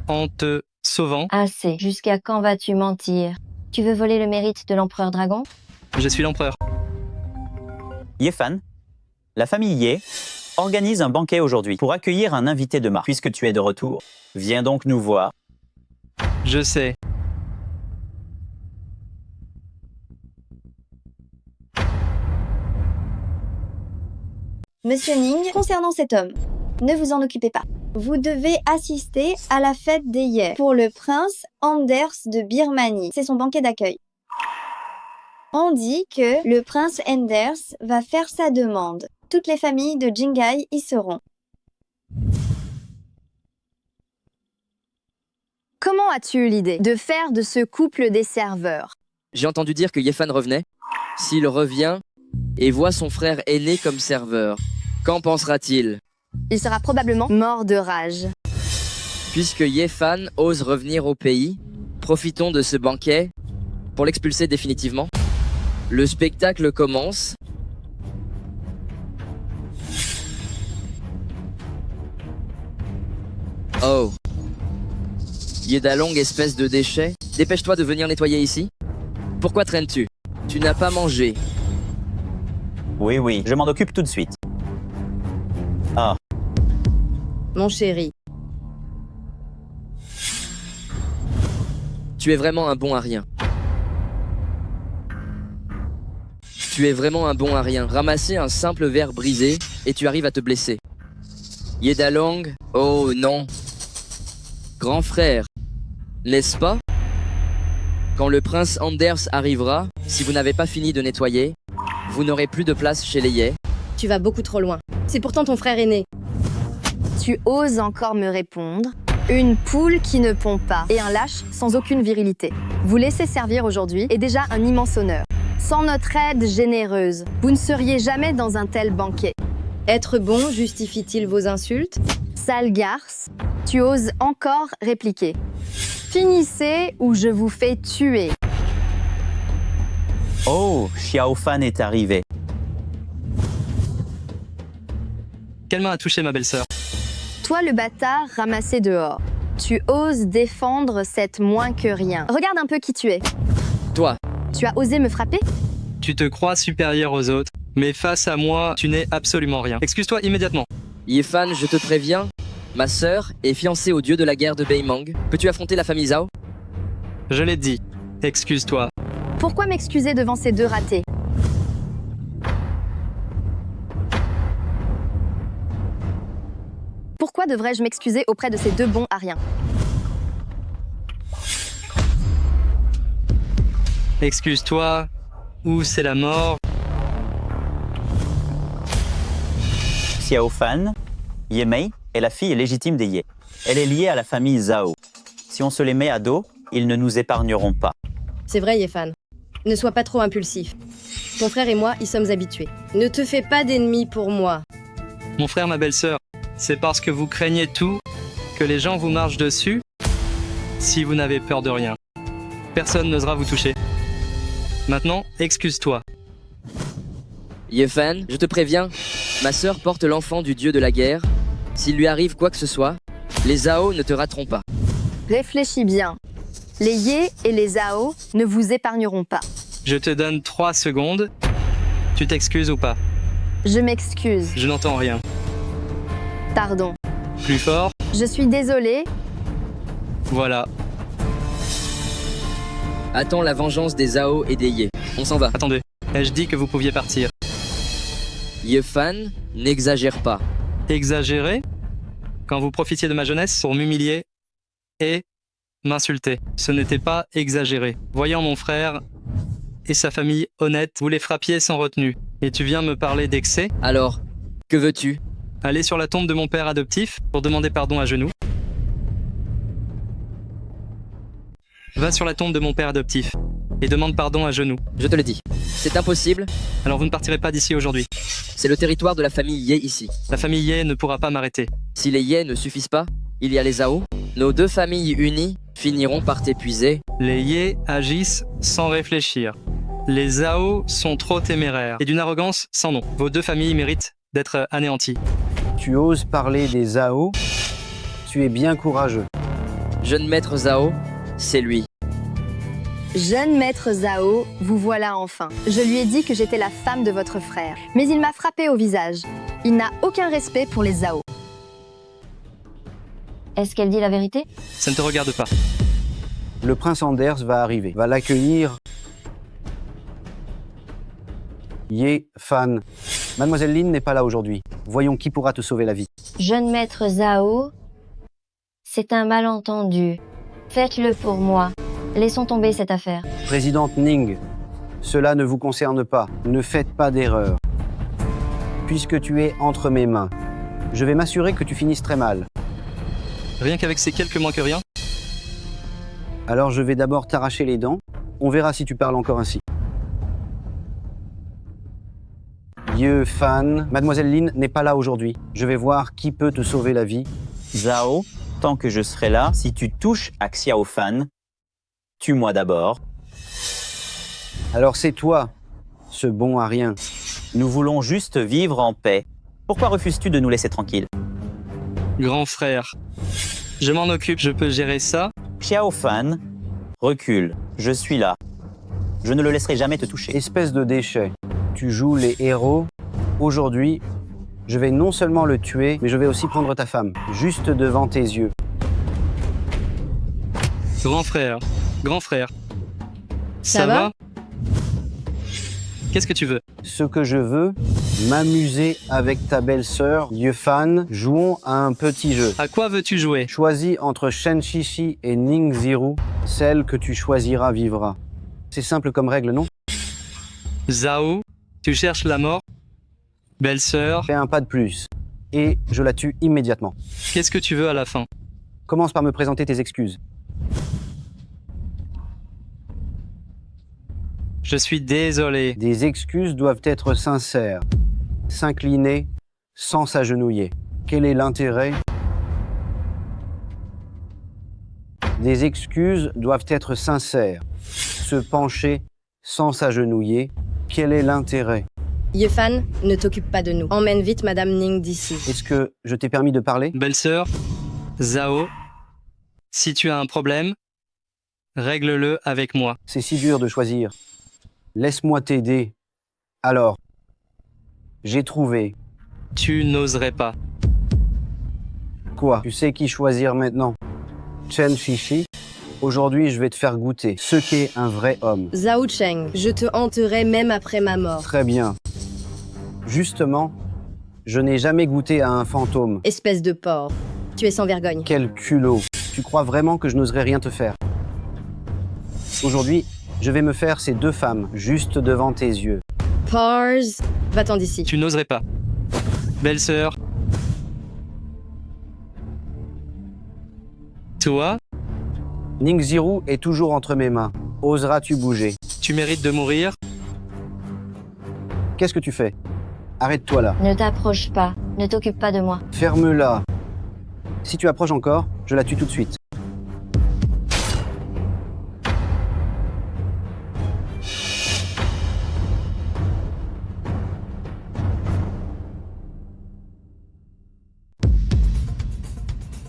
[SPEAKER 4] en te sauvant.
[SPEAKER 2] Assez. Jusqu'à quand vas-tu mentir? Tu veux voler le mérite de l'empereur dragon?
[SPEAKER 4] Je suis l'empereur.
[SPEAKER 11] Yefan, la famille Ye organise un banquet aujourd'hui pour accueillir un invité de marque. Puisque tu es de retour, viens donc nous voir.
[SPEAKER 4] Je sais.
[SPEAKER 8] Monsieur Ning, concernant cet homme, ne vous en occupez pas. Vous devez assister à la fête des Ye pour le prince Anders de Birmanie. C'est son banquet d'accueil. On dit que le prince Anders va faire sa demande. Toutes les familles de Jinghai y seront.
[SPEAKER 7] Comment as-tu eu l'idée de faire de ce couple des serveurs?
[SPEAKER 16] J'ai entendu dire que Yefan revenait. S'il revient et voit son frère aîné comme serveur, qu'en pensera-t-il?
[SPEAKER 7] Il sera probablement mort de rage.
[SPEAKER 16] Puisque Yefan ose revenir au pays, profitons de ce banquet pour l'expulser définitivement. Le spectacle commence. Oh. Yedalong, espèce de déchet, dépêche-toi de venir nettoyer ici. Pourquoi traînes-tu? Tu n'as pas mangé.
[SPEAKER 11] Oui, oui, je m'en occupe tout de suite. Ah,
[SPEAKER 7] Mon chéri,
[SPEAKER 16] Tu es vraiment un bon à rien. Tu es vraiment un bon à rien. Ramasser un simple verre brisé et tu arrives à te blesser. Yedalang, oh non. Grand frère, n'est-ce pas? Quand le prince Anders arrivera, si vous n'avez pas fini de nettoyer, vous n'aurez plus de place chez les Yé.
[SPEAKER 7] Tu vas beaucoup trop loin. C'est pourtant ton frère aîné.
[SPEAKER 8] Tu oses encore me répondre? Une poule qui ne pond pas et un lâche sans aucune virilité. Vous laisser servir aujourd'hui est déjà un immense honneur. Sans notre aide généreuse, vous ne seriez jamais dans un tel banquet.
[SPEAKER 7] Être bon justifie-t-il vos insultes?
[SPEAKER 8] Sale garce, tu oses encore répliquer. Finissez ou je vous fais tuer.
[SPEAKER 11] Oh, Xiao Fan est arrivé.
[SPEAKER 4] Quelle main a touché ma belle-sœur?
[SPEAKER 8] Toi le bâtard ramassé dehors. Tu oses défendre cette moins que rien. Regarde un peu qui tu es.
[SPEAKER 16] Toi.
[SPEAKER 8] Tu as osé me frapper?
[SPEAKER 4] Tu te crois supérieur aux autres, mais face à moi, tu n'es absolument rien. Excuse-toi immédiatement.
[SPEAKER 16] Yefan, je te préviens, ma sœur est fiancée au dieu de la guerre de Beimang. Peux-tu affronter la famille Zhao?
[SPEAKER 4] Je l'ai dit. Excuse-toi.
[SPEAKER 8] Pourquoi m'excuser devant ces deux ratés? Pourquoi devrais-je m'excuser auprès de ces deux bons à rien?
[SPEAKER 4] Excuse-toi, ou c'est la mort.
[SPEAKER 11] Xiao Fan, Yemei est la fille légitime des Yé. Elle est liée à la famille Zhao. Si on se les met à dos, ils ne nous épargneront pas.
[SPEAKER 7] C'est vrai, Yefan. Ne sois pas trop impulsif. Ton frère et moi y sommes habitués. Ne te fais pas d'ennemis pour moi.
[SPEAKER 4] Mon frère, ma belle-sœur, c'est parce que vous craignez tout que les gens vous marchent dessus si vous n'avez peur de rien. Personne n'osera vous toucher. Maintenant, excuse-toi.
[SPEAKER 16] Yefan, je te préviens, ma sœur porte l'enfant du dieu de la guerre. S'il lui arrive quoi que ce soit, les Zhao ne te rateront pas.
[SPEAKER 8] Réfléchis bien. Les Yé et les Zhao ne vous épargneront pas.
[SPEAKER 4] Je te donne 3 secondes. Tu t'excuses ou pas?
[SPEAKER 8] Je m'excuse.
[SPEAKER 4] Je n'entends rien.
[SPEAKER 8] Pardon.
[SPEAKER 4] Plus fort.
[SPEAKER 8] Je suis désolée.
[SPEAKER 4] Voilà.
[SPEAKER 16] Attends la vengeance des Zhao et des Yé. On s'en va.
[SPEAKER 4] Attendez, ai-je dit que vous pouviez partir?
[SPEAKER 16] Yefan, n'exagère pas.
[SPEAKER 4] Exagérer? Quand vous profitiez de ma jeunesse pour m'humilier et m'insulter. Ce n'était pas exagéré. Voyant mon frère et sa famille honnête, vous les frappiez sans retenue. Et tu viens me parler d'excès?
[SPEAKER 16] Alors, que veux-tu?
[SPEAKER 4] Aller sur la tombe de mon père adoptif pour demander pardon à genoux. Va sur la tombe de mon père adoptif et demande pardon à genoux.
[SPEAKER 16] Je te le dis. C'est impossible.
[SPEAKER 4] Alors vous ne partirez pas d'ici aujourd'hui.
[SPEAKER 16] C'est le territoire de la famille Yé ici.
[SPEAKER 4] La famille Yé ne pourra pas m'arrêter.
[SPEAKER 16] Si les Yé ne suffisent pas, il y a les Zhao. Nos deux familles unies finiront par t'épuiser.
[SPEAKER 4] Les Yé agissent sans réfléchir. Les Zhao sont trop téméraires et d'une arrogance sans nom. Vos deux familles méritent d'être anéanties.
[SPEAKER 1] Tu oses parler des Zhao? Tu es bien courageux.
[SPEAKER 16] Jeune maître Zhao, c'est lui.
[SPEAKER 8] Jeune maître Zhao, vous voilà enfin. Je lui ai dit que j'étais la femme de votre frère, mais il m'a frappé au visage. Il n'a aucun respect pour les Zhao.
[SPEAKER 2] Est-ce qu'elle dit la vérité?
[SPEAKER 4] Ça ne te regarde pas.
[SPEAKER 1] Le prince Anders va arriver, va l'accueillir. Yefan. Mademoiselle Lin n'est pas là aujourd'hui. Voyons qui pourra te sauver la vie.
[SPEAKER 2] Jeune maître Zhao, c'est un malentendu. Faites-le pour moi. Laissons tomber cette affaire.
[SPEAKER 1] Présidente Ning, cela ne vous concerne pas. Ne faites pas d'erreur. Puisque tu es entre mes mains, je vais m'assurer que tu finisses très mal.
[SPEAKER 4] Rien qu'avec ces quelques moins que rien?
[SPEAKER 1] Alors je vais d'abord t'arracher les dents. On verra si tu parles encore ainsi. Yefan, Mademoiselle Lin n'est pas là aujourd'hui. Je vais voir qui peut te sauver la vie.
[SPEAKER 11] Zhao, tant que je serai là, si tu touches à Xiao Fan, tue-moi d'abord.
[SPEAKER 1] Alors c'est toi, ce bon à rien.
[SPEAKER 11] Nous voulons juste vivre en paix. Pourquoi refuses-tu de nous laisser tranquilles?
[SPEAKER 4] Grand frère, je m'en occupe, je peux gérer ça.
[SPEAKER 11] Xiao Fan, recule, je suis là. Je ne le laisserai jamais te toucher.
[SPEAKER 1] Espèce de déchet. Tu joues les héros. Aujourd'hui, je vais non seulement le tuer, mais je vais aussi prendre ta femme, juste devant tes yeux.
[SPEAKER 4] Grand frère,
[SPEAKER 7] Ça va?
[SPEAKER 4] Qu'est-ce que tu veux?
[SPEAKER 1] Ce que je veux, m'amuser avec ta belle-sœur, Yefan. Jouons à un petit jeu.
[SPEAKER 4] À quoi veux-tu jouer?
[SPEAKER 1] Choisis entre Shen Shishi et Ning Ziru. Celle que tu choisiras vivra. C'est simple comme règle, non?
[SPEAKER 4] Zhao, tu cherches la mort? Belle-sœur,
[SPEAKER 1] Fais un pas de plus. Et je la tue immédiatement.
[SPEAKER 4] qu'est-ce que tu veux à la fin?
[SPEAKER 1] Commence par me présenter tes excuses.
[SPEAKER 4] Je suis désolé.
[SPEAKER 1] Des excuses doivent être sincères. S'incliner sans s'agenouiller. Quel est l'intérêt? Des excuses doivent être sincères. Se pencher sans s'agenouiller. Quel est l'intérêt?
[SPEAKER 7] Yefan, ne t'occupe pas de nous. Emmène vite Madame Ning d'ici.
[SPEAKER 1] Est-ce que je t'ai permis de parler?
[SPEAKER 4] Belle-sœur, Zhao, si tu as un problème, règle-le avec moi.
[SPEAKER 1] C'est si dur de choisir. Laisse-moi t'aider. Alors, j'ai trouvé.
[SPEAKER 4] Tu n'oserais pas.
[SPEAKER 1] Quoi? Tu sais qui choisir maintenant? Chen Shishi, aujourd'hui je vais te faire goûter ce qu'est un vrai homme.
[SPEAKER 7] Zhao Cheng, je te hanterai même après ma mort.
[SPEAKER 1] Très bien. Justement, je n'ai jamais goûté à un fantôme.
[SPEAKER 7] Espèce de porc. Tu es sans vergogne.
[SPEAKER 1] Quel culot. Tu crois vraiment que je n'oserais rien te faire? Aujourd'hui, je vais me faire ces deux femmes, juste devant tes yeux.
[SPEAKER 7] Pars, va-t'en d'ici.
[SPEAKER 4] Tu n'oserais pas. Belle-sœur. Toi,
[SPEAKER 1] Ning Ziru est toujours entre mes mains. Oseras-tu bouger?
[SPEAKER 4] tu mérites de mourir.
[SPEAKER 1] Qu'est-ce que tu fais? Arrête-toi là.
[SPEAKER 2] Ne t'approche pas, ne t'occupe pas de moi.
[SPEAKER 1] Ferme-la. Si tu approches encore, je la tue tout de suite.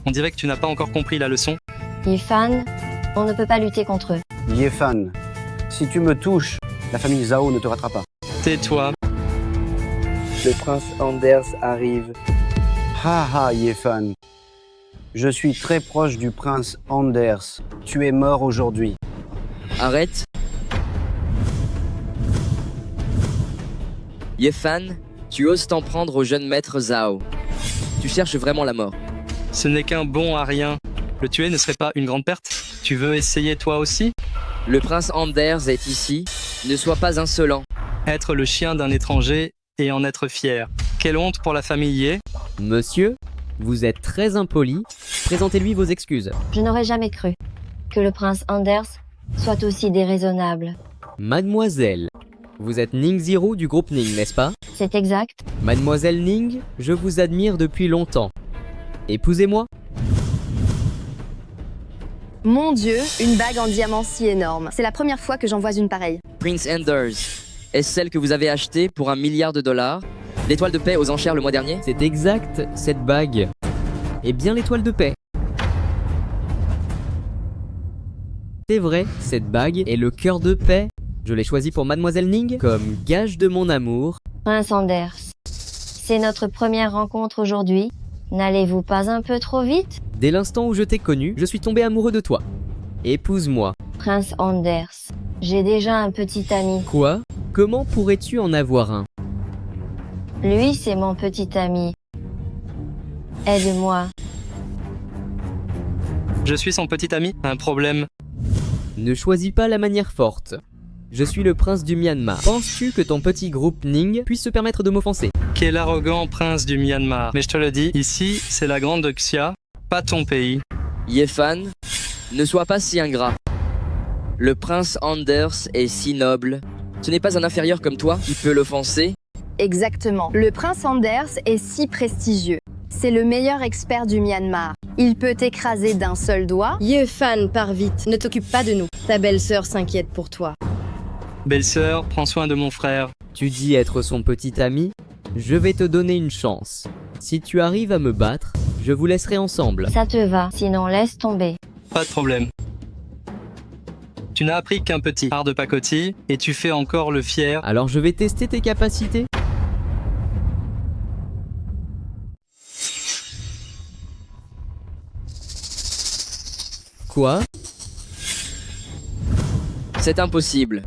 [SPEAKER 4] On dirait que tu n'as pas encore compris la leçon.
[SPEAKER 2] Yifan, on ne peut pas lutter contre eux.
[SPEAKER 1] Yefan, si tu me touches, la famille Zhao ne te ratera pas.
[SPEAKER 4] Tais-toi.
[SPEAKER 14] Le prince Anders arrive.
[SPEAKER 1] Ha ha, Yefan. Je suis très proche du prince Anders. Tu es mort aujourd'hui.
[SPEAKER 16] Arrête. Yefan, tu oses t'en prendre au jeune maître Zhao. Tu cherches vraiment la mort.
[SPEAKER 4] Ce n'est qu'un bon à rien. Le tuer ne serait pas une grande perte? Tu veux essayer toi aussi?
[SPEAKER 16] Le prince Anders est ici. Ne sois pas insolent.
[SPEAKER 4] Être le chien d'un étranger et en être fier. Quelle honte pour la famille Ye.
[SPEAKER 13] Monsieur, vous êtes très impoli. Présentez-lui vos excuses.
[SPEAKER 2] Je n'aurais jamais cru que le prince Anders soit aussi déraisonnable.
[SPEAKER 13] Mademoiselle, vous êtes Ning Ziru du groupe Ning, n'est-ce pas?
[SPEAKER 2] C'est exact.
[SPEAKER 13] Mademoiselle Ning, je vous admire depuis longtemps. Épousez-moi.
[SPEAKER 7] Mon Dieu, une bague en diamant si énorme. C'est la première fois que j'en vois une pareille.
[SPEAKER 16] Prince Anders, est-ce celle que vous avez achetée pour $1 milliard? L'étoile de paix aux enchères le mois dernier?
[SPEAKER 13] C'est exact, cette bague. Et bien l'étoile de paix. C'est vrai, cette bague est le cœur de paix. Je l'ai choisie pour Mademoiselle Ning comme gage de mon amour.
[SPEAKER 2] Prince Anders, c'est notre première rencontre aujourd'hui. N'allez-vous pas un peu trop vite?
[SPEAKER 13] Dès l'instant où je t'ai connu, je suis tombé amoureux de toi. Épouse-moi.
[SPEAKER 2] Prince Anders, j'ai déjà un petit ami.
[SPEAKER 13] Quoi? Comment pourrais-tu en avoir un?
[SPEAKER 2] Lui, c'est mon petit ami. Aide-moi.
[SPEAKER 4] Je suis son petit ami. Un problème?
[SPEAKER 13] Ne choisis pas la manière forte. Je suis le prince du Myanmar. Penses-tu que ton petit groupe Ning puisse se permettre de m'offenser?
[SPEAKER 4] Quel arrogant prince du Myanmar. Mais je te le dis, ici, c'est la grande Xia, pas ton pays.
[SPEAKER 16] Yefan, ne sois pas si ingrat. Le prince Anders est si noble. Ce n'est pas un inférieur comme toi qui peut l'offenser.
[SPEAKER 3] Exactement. Le prince Anders est si prestigieux. C'est le meilleur expert du Myanmar. Il peut t'écraser d'un seul doigt.
[SPEAKER 7] Yefan, pars vite. Ne t'occupe pas de nous. Ta belle-sœur s'inquiète pour toi.
[SPEAKER 4] Belle-sœur, prends soin de mon frère.
[SPEAKER 13] Tu dis être son petit ami? Je vais te donner une chance. Si tu arrives à me battre, je vous laisserai ensemble.
[SPEAKER 2] Ça te va, sinon laisse tomber.
[SPEAKER 4] Pas de problème. Tu n'as appris qu'un petit art de pacotille et tu fais encore le fier.
[SPEAKER 13] Alors je vais tester tes capacités. Quoi?
[SPEAKER 16] C'est impossible.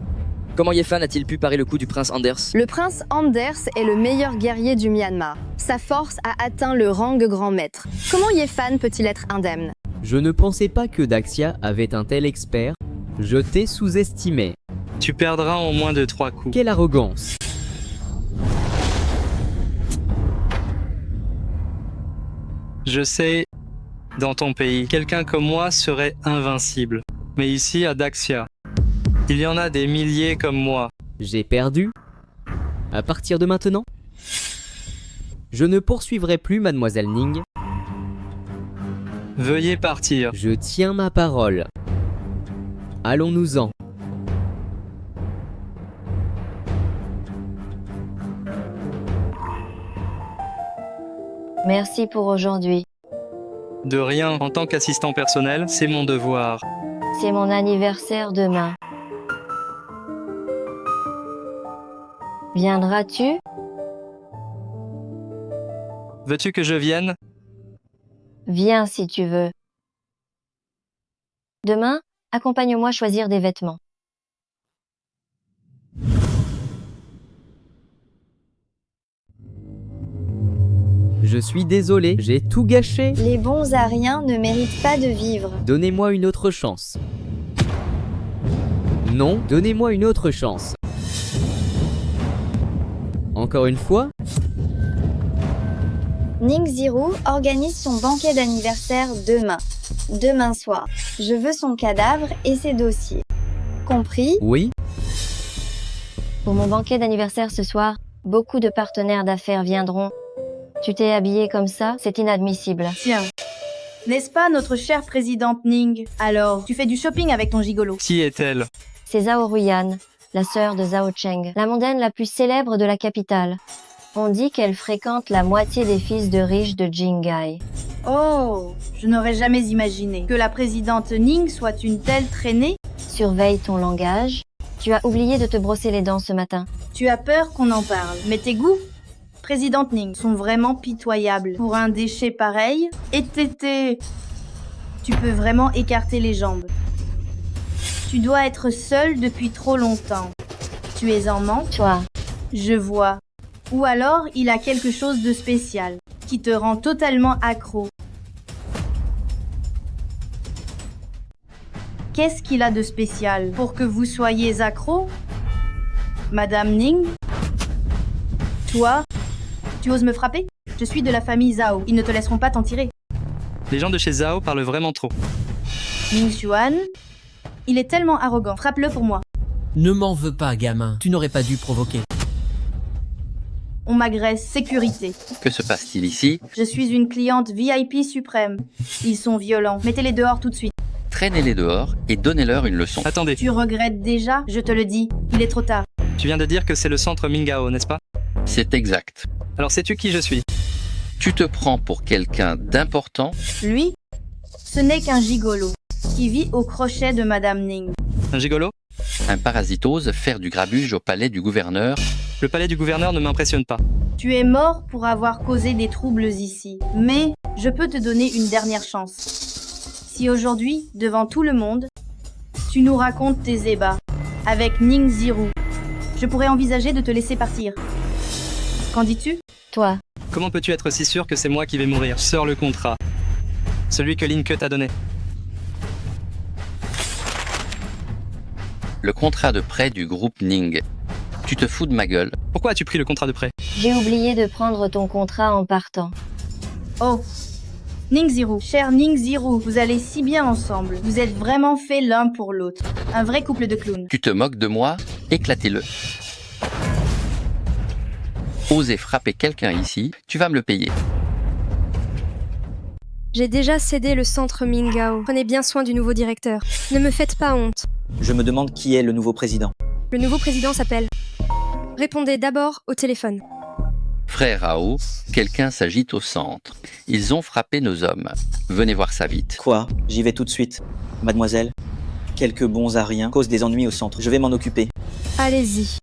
[SPEAKER 16] Comment Yefan a-t-il pu parer le coup du prince Anders?
[SPEAKER 7] Le prince Anders est le meilleur guerrier du Myanmar. Sa force a atteint le rang de grand maître. Comment Yefan peut-il être indemne?
[SPEAKER 13] Je ne pensais pas que Daxia avait un tel expert. Je t'ai sous-estimé.
[SPEAKER 4] Tu perdras en moins de 3 coups.
[SPEAKER 13] Quelle arrogance!
[SPEAKER 4] Je sais, dans ton pays, quelqu'un comme moi serait invincible. Mais ici, à Daxia, il y en a des milliers comme moi.
[SPEAKER 13] J'ai perdu? À partir de maintenant? Je ne poursuivrai plus Mademoiselle Ning.
[SPEAKER 4] Veuillez partir.
[SPEAKER 13] Je tiens ma parole. Allons-nous-en.
[SPEAKER 2] Merci pour aujourd'hui.
[SPEAKER 4] De rien, en tant qu'assistant personnel, c'est mon devoir.
[SPEAKER 2] C'est mon anniversaire demain. Viendras-tu?
[SPEAKER 4] Veux-tu que je vienne?
[SPEAKER 2] Viens si tu veux. Demain, accompagne-moi choisir des vêtements.
[SPEAKER 13] Je suis désolé, j'ai tout gâché.
[SPEAKER 8] Les bons à rien ne méritent pas de vivre.
[SPEAKER 13] Donnez-moi une autre chance. Non, donnez-moi une autre chance. Encore une fois?
[SPEAKER 8] Ning Ziru organise son banquet d'anniversaire demain. Demain soir. Je veux son cadavre et ses dossiers. Compris?
[SPEAKER 13] Oui.
[SPEAKER 2] Pour mon banquet d'anniversaire ce soir, beaucoup de partenaires d'affaires viendront. Tu t'es habillé comme ça, c'est inadmissible.
[SPEAKER 17] Tiens, n'est-ce pas notre chère présidente Ning? Alors, tu fais du shopping avec ton gigolo.
[SPEAKER 4] Qui est-elle?
[SPEAKER 2] C'est Zhao Ruyan, la sœur de Zhao Cheng, la mondaine la plus célèbre de la capitale. On dit qu'elle fréquente la moitié des fils de riches de Jingai.
[SPEAKER 17] Oh, je n'aurais jamais imaginé que la présidente Ning soit une telle traînée.
[SPEAKER 2] Surveille ton langage. Tu as oublié de te brosser les dents ce matin.
[SPEAKER 17] Tu as peur qu'on en parle, mais tes goûts, présidente Ning, sont vraiment pitoyables. Pour un déchet pareil, et tété, tu peux vraiment écarter les jambes. Tu dois être seule depuis trop longtemps. Tu es en manque?
[SPEAKER 2] Toi.
[SPEAKER 17] Je vois. Ou alors, il a quelque chose de spécial, qui te rend totalement accro. Qu'est-ce qu'il a de spécial pour que vous soyez accro? Madame Ning? Toi? Tu oses me frapper? Je suis de la famille Zhao, ils ne te laisseront pas t'en tirer.
[SPEAKER 4] Les gens de chez Zhao parlent vraiment trop.
[SPEAKER 17] Ning Xuan? Il est tellement arrogant, frappe-le pour moi.
[SPEAKER 18] Ne m'en veux pas, gamin, tu n'aurais pas dû provoquer.
[SPEAKER 17] On m'agresse, sécurité.
[SPEAKER 19] Que se passe-t-il ici?
[SPEAKER 17] Je suis une cliente VIP suprême. Ils sont violents, mettez-les dehors tout de suite.
[SPEAKER 19] Traînez-les dehors et donnez-leur une leçon.
[SPEAKER 4] Attendez.
[SPEAKER 17] Tu regrettes déjà? Je te le dis, il est trop tard.
[SPEAKER 4] Tu viens de dire que c'est le centre Mingao, n'est-ce pas?
[SPEAKER 19] C'est exact.
[SPEAKER 4] Alors sais-tu qui je suis?
[SPEAKER 19] Tu te prends pour quelqu'un d'important?
[SPEAKER 17] Lui? Ce n'est qu'un gigolo, qui vit au crochet de Madame Ning.
[SPEAKER 4] Un gigolo?
[SPEAKER 19] Un parasitose faire du grabuge au palais du gouverneur.
[SPEAKER 4] Le palais du gouverneur ne m'impressionne pas.
[SPEAKER 17] Tu es mort pour avoir causé des troubles ici. Mais je peux te donner une dernière chance. Si aujourd'hui, devant tout le monde, tu nous racontes tes ébats avec Ning Ziru, je pourrais envisager de te laisser partir. Qu'en dis-tu?
[SPEAKER 2] Toi.
[SPEAKER 4] Comment peux-tu être si sûr que c'est moi qui vais mourir? Sors le contrat. Celui que Lin Ke t'a donné.
[SPEAKER 19] Le contrat de prêt du groupe Ning. Tu te fous de ma gueule.
[SPEAKER 4] Pourquoi as-tu pris le contrat de prêt?
[SPEAKER 2] J'ai oublié de prendre ton contrat en partant.
[SPEAKER 17] Oh, Ning Ziru, cher Ning Ziru, vous allez si bien ensemble. Vous êtes vraiment faits l'un pour l'autre. Un vrai couple de clowns.
[SPEAKER 19] Tu te moques de moi? Éclatez-le. Osez frapper quelqu'un ici, tu vas me le payer.
[SPEAKER 10] J'ai déjà cédé le centre Mingao. Prenez bien soin du nouveau directeur. Ne me faites pas honte.
[SPEAKER 14] Je me demande qui est le nouveau président.
[SPEAKER 10] Le nouveau président s'appelle... Répondez d'abord au téléphone.
[SPEAKER 19] Frère Rao, quelqu'un s'agite au centre. Ils ont frappé nos hommes. Venez voir ça vite.
[SPEAKER 14] Quoi? J'y vais tout de suite. Mademoiselle, quelques bons à rien causent des ennuis au centre. Je vais m'en occuper.
[SPEAKER 10] Allez-y.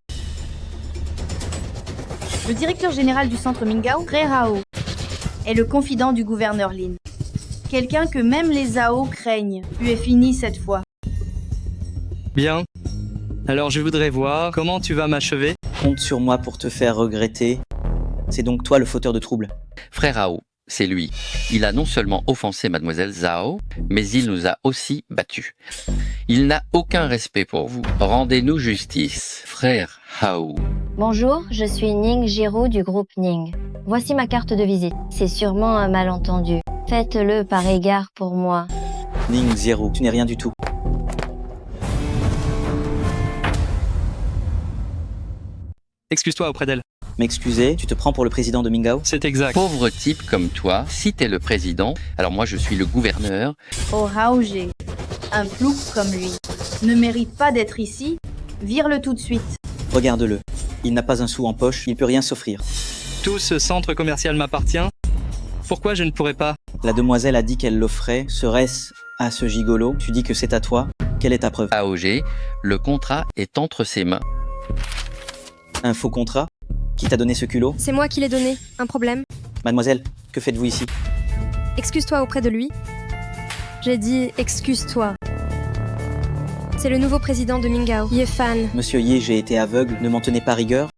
[SPEAKER 17] Le directeur général du centre Mingao, Frère Rao, est le confident du gouverneur Lin. Quelqu'un que même les Zhao craignent. Tu es fini cette fois.
[SPEAKER 4] Bien. Alors je voudrais voir comment tu vas m'achever.
[SPEAKER 14] Compte sur moi pour te faire regretter. C'est donc toi le fauteur de troubles.
[SPEAKER 19] Frère Hao, c'est lui. Il a non seulement offensé Mademoiselle Zhao, mais il nous a aussi battus. Il n'a aucun respect pour vous. Rendez-nous justice, frère Hao.
[SPEAKER 2] Bonjour, je suis Ning Jiru du groupe Ning. Voici ma carte de visite. C'est sûrement un malentendu. Faites-le par égard pour moi.
[SPEAKER 14] Ning Zero, tu n'es rien du tout.
[SPEAKER 4] Excuse-toi auprès d'elle.
[SPEAKER 14] M'excuser, tu te prends pour le président de Mingao?
[SPEAKER 4] C'est exact.
[SPEAKER 19] Pauvre type comme toi, si t'es le président, alors moi je suis le gouverneur.
[SPEAKER 17] Oh Haoge, un plouc comme lui ne mérite pas d'être ici. Vire-le tout de suite.
[SPEAKER 14] Regarde-le. Il n'a pas un sou en poche, il peut rien s'offrir.
[SPEAKER 4] Tout ce centre commercial m'appartient. Pourquoi je ne pourrais pas?
[SPEAKER 14] La demoiselle a dit qu'elle l'offrait. Serait-ce à ce gigolo? Tu dis que c'est à toi. Quelle est ta preuve?
[SPEAKER 19] Haoge, le contrat est entre ses mains.
[SPEAKER 14] Un faux contrat? Qui t'a donné ce culot?
[SPEAKER 10] C'est moi qui l'ai donné. Un problème?
[SPEAKER 14] Mademoiselle, que faites-vous ici?
[SPEAKER 10] Excuse-toi auprès de lui. J'ai dit excuse-toi. C'est le nouveau président de Mingao, Ye Fan.
[SPEAKER 14] Monsieur Ye, j'ai été aveugle, ne m'en tenez pas rigueur.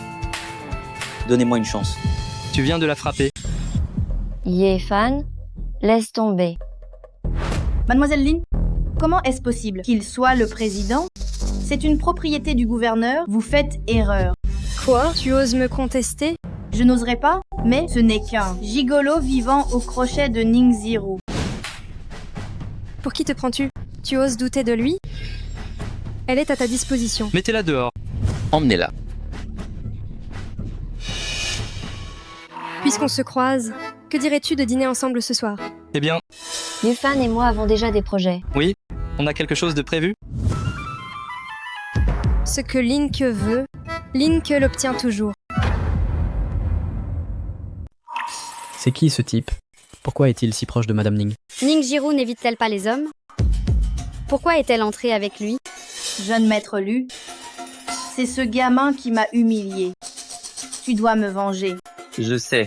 [SPEAKER 14] Donnez-moi une chance.
[SPEAKER 4] Tu viens de la frapper.
[SPEAKER 2] Ye Fan, laisse tomber.
[SPEAKER 17] Mademoiselle Lin, comment est-ce possible qu'il soit le président? C'est une propriété du gouverneur, vous faites erreur.
[SPEAKER 10] Quoi? Tu oses me contester?
[SPEAKER 17] Je n'oserais pas, mais ce n'est qu'un gigolo vivant au crochet de Ning Ziru.
[SPEAKER 10] Pour qui te prends-tu? Tu oses douter de lui? Elle est à ta disposition.
[SPEAKER 4] Mettez-la dehors.
[SPEAKER 19] Emmenez-la.
[SPEAKER 10] Puisqu'on se croise, que dirais-tu de dîner ensemble ce soir?
[SPEAKER 4] Eh bien...
[SPEAKER 2] Ye Fan et moi avons déjà des projets.
[SPEAKER 4] Oui, on a quelque chose de prévu?
[SPEAKER 10] Ce que Link veut, Link l'obtient toujours.
[SPEAKER 13] C'est qui ce type? Pourquoi est-il si proche de Madame Ning?
[SPEAKER 20] Ning Jiru n'évite-t-elle pas les hommes? Pourquoi est-elle entrée avec lui?
[SPEAKER 17] Jeune maître Lu, c'est ce gamin qui m'a humilié. Tu dois me venger.
[SPEAKER 21] Je sais.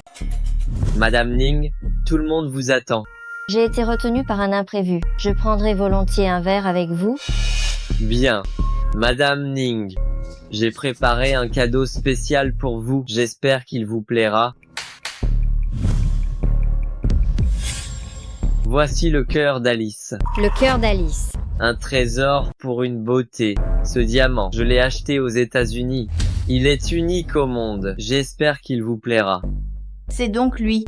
[SPEAKER 21] Madame Ning, tout le monde vous attend.
[SPEAKER 2] J'ai été retenue par un imprévu. Je prendrai volontiers un verre avec vous.
[SPEAKER 21] Bien. Madame Ning, j'ai préparé un cadeau spécial pour vous. J'espère qu'il vous plaira. Voici le cœur d'Alice.
[SPEAKER 20] Le cœur d'Alice.
[SPEAKER 21] Un trésor pour une beauté. Ce diamant, je l'ai acheté aux États-Unis. Il est unique au monde. J'espère qu'il vous plaira.
[SPEAKER 17] C'est donc lui.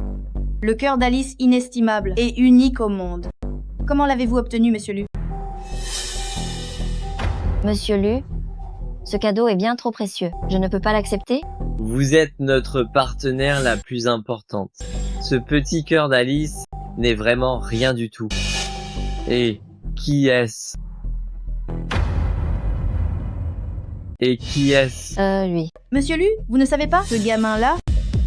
[SPEAKER 17] Le cœur d'Alice inestimable et unique au monde. Comment l'avez-vous obtenu, Monsieur Lu?
[SPEAKER 2] Monsieur Lu, ce cadeau est bien trop précieux. Je ne peux pas l'accepter?
[SPEAKER 21] Vous êtes notre partenaire la plus importante. Ce petit cœur d'Alice n'est vraiment rien du tout. Et qui est-ce? Et qui est-ce?
[SPEAKER 2] Lui.
[SPEAKER 17] Monsieur Lu, vous ne savez pas? Ce gamin-là,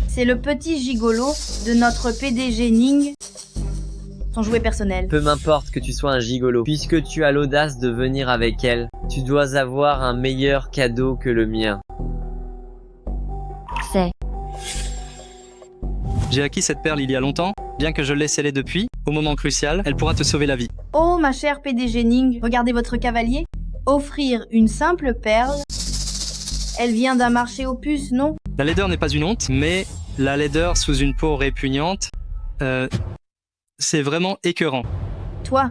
[SPEAKER 17] c'est le petit gigolo de notre PDG Ning. Son jouet personnel.
[SPEAKER 21] Peu m'importe que tu sois un gigolo. Puisque tu as l'audace de venir avec elle, tu dois avoir un meilleur cadeau que le mien.
[SPEAKER 2] C'est.
[SPEAKER 4] J'ai acquis cette perle il y a longtemps. Bien que je l'ai scellée depuis, au moment crucial, elle pourra te sauver la vie.
[SPEAKER 17] Oh, ma chère PDG Ning, regardez votre cavalier. Offrir une simple perle. Elle vient d'un marché aux puces, non?
[SPEAKER 4] La laideur n'est pas une honte, mais la laideur sous une peau répugnante, c'est vraiment écœurant.
[SPEAKER 17] Toi?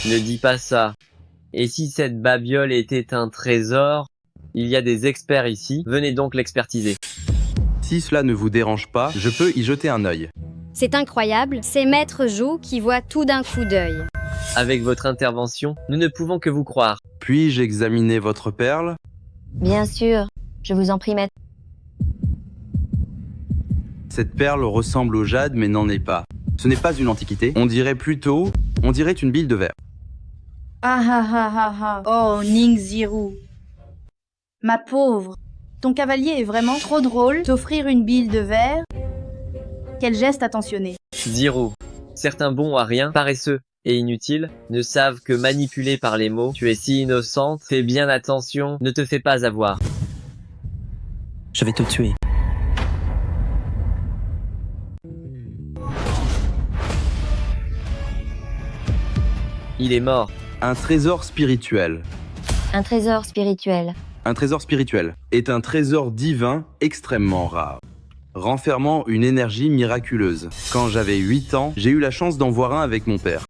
[SPEAKER 21] Ne dis pas ça. Et si cette babiole était un trésor? Il y a des experts ici, venez donc l'expertiser.
[SPEAKER 22] Si cela ne vous dérange pas, je peux y jeter un œil.
[SPEAKER 20] C'est incroyable, c'est Maître Zhou qui voit tout d'un coup d'œil.
[SPEAKER 21] Avec votre intervention, nous ne pouvons que vous croire.
[SPEAKER 22] Puis-je examiner votre perle?
[SPEAKER 2] Bien sûr, je vous en prie, maître.
[SPEAKER 22] Cette perle ressemble au jade mais n'en est pas. Ce n'est pas une antiquité, on dirait une bille de verre.
[SPEAKER 17] Ah ah ah ah ah. Oh, Ning Ziru. Ma pauvre, ton cavalier est vraiment trop drôle. T'offrir une bille de verre? Quel geste attentionné.
[SPEAKER 21] Ziru, certains bons à rien, paresseux et inutiles, ne savent que manipuler par les mots. Tu es si innocente, fais bien attention, ne te fais pas avoir.
[SPEAKER 14] Je vais te tuer.
[SPEAKER 21] Il est mort.
[SPEAKER 22] Un trésor spirituel.
[SPEAKER 2] Un trésor spirituel.
[SPEAKER 22] Un trésor spirituel est un trésor divin extrêmement rare, renfermant une énergie miraculeuse. Quand j'avais 8 ans, j'ai eu la chance d'en voir un avec mon père.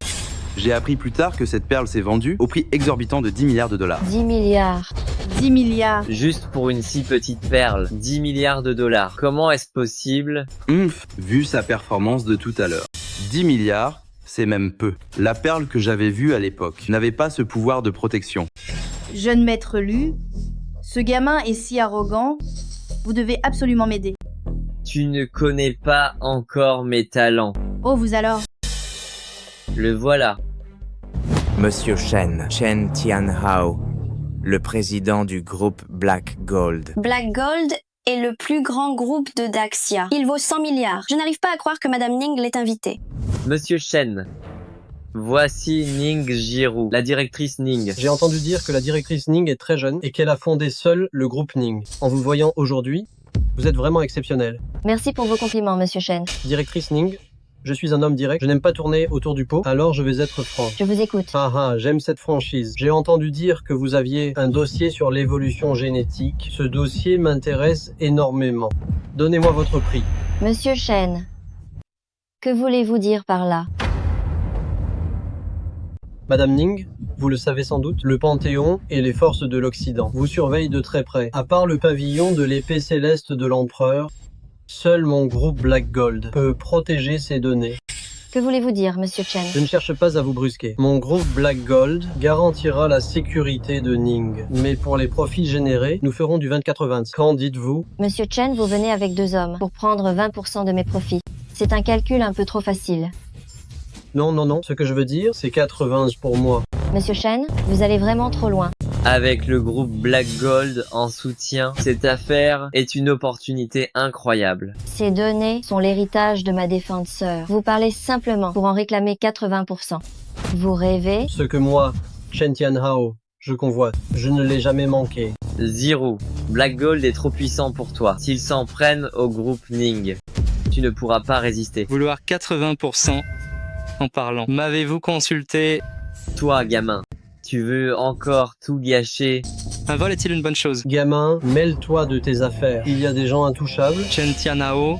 [SPEAKER 22] J'ai appris plus tard que cette perle s'est vendue au prix exorbitant de 10 milliards de dollars.
[SPEAKER 2] 10 milliards.
[SPEAKER 17] 10 milliards.
[SPEAKER 21] Juste pour une si petite perle, 10 milliards de dollars. Comment est-ce possible?
[SPEAKER 22] Vu sa performance de tout à l'heure. 10 milliards, c'est même peu. La perle que j'avais vue à l'époque n'avait pas ce pouvoir de protection.
[SPEAKER 17] Jeune maître Lu, ce gamin est si arrogant, vous devez absolument m'aider.
[SPEAKER 21] Tu ne connais pas encore mes talents.
[SPEAKER 17] Oh, vous alors?
[SPEAKER 21] Le voilà.
[SPEAKER 5] Monsieur Chen Tianhao, le président du groupe Black Gold.
[SPEAKER 8] Black Gold est le plus grand groupe de Daxia. Il vaut 100 milliards. Je n'arrive pas à croire que Madame Ning l'ait invité.
[SPEAKER 21] Monsieur Shen, voici Ning Jiru, la directrice Ning.
[SPEAKER 9] J'ai entendu dire que la directrice Ning est très jeune et qu'elle a fondé seule le groupe Ning. En vous voyant aujourd'hui, vous êtes vraiment exceptionnel.
[SPEAKER 2] Merci pour vos compliments, Monsieur Shen.
[SPEAKER 9] Directrice Ning, je suis un homme direct, je n'aime pas tourner autour du pot, alors je vais être franc.
[SPEAKER 2] Je vous écoute.
[SPEAKER 9] J'aime cette franchise. J'ai entendu dire que vous aviez un dossier sur l'évolution génétique. Ce dossier m'intéresse énormément. Donnez-moi votre prix.
[SPEAKER 2] Monsieur Shen, que voulez-vous dire par là?
[SPEAKER 9] Madame Ning, vous le savez sans doute, le Panthéon et les forces de l'Occident vous surveillent de très près. À part le pavillon de l'épée céleste de l'Empereur, seul mon groupe Black Gold peut protéger ces données.
[SPEAKER 2] Que voulez-vous dire, Monsieur Chen?
[SPEAKER 9] Je ne cherche pas à vous brusquer. Mon groupe Black Gold garantira la sécurité de Ning. Mais pour les profits générés, nous ferons du 24-20. Qu'en dites-vous?
[SPEAKER 2] Monsieur Chen, vous venez avec 2 hommes pour prendre 20% de mes profits. C'est un calcul un peu trop facile.
[SPEAKER 9] Non. Ce que je veux dire, c'est 80 pour moi.
[SPEAKER 2] Monsieur Chen, vous allez vraiment trop loin.
[SPEAKER 21] Avec le groupe Black Gold en soutien, cette affaire est une opportunité incroyable.
[SPEAKER 2] Ces données sont l'héritage de ma défunte sœur. Vous parlez simplement pour en réclamer 80%. Vous rêvez?
[SPEAKER 9] Ce que moi, Chen Tianhao, je convoite. Je ne l'ai jamais manqué.
[SPEAKER 21] Ziru, Black Gold est trop puissant pour toi. S'ils s'en prennent au groupe Ning, tu ne pourras pas résister.
[SPEAKER 4] Vouloir 80% en parlant. M'avez-vous consulté?
[SPEAKER 21] Toi, gamin, tu veux encore tout gâcher?
[SPEAKER 4] Un vol est-il une bonne chose?
[SPEAKER 9] Gamin, mêle-toi de tes affaires. Il y a des gens intouchables.
[SPEAKER 4] Chen Tianhao,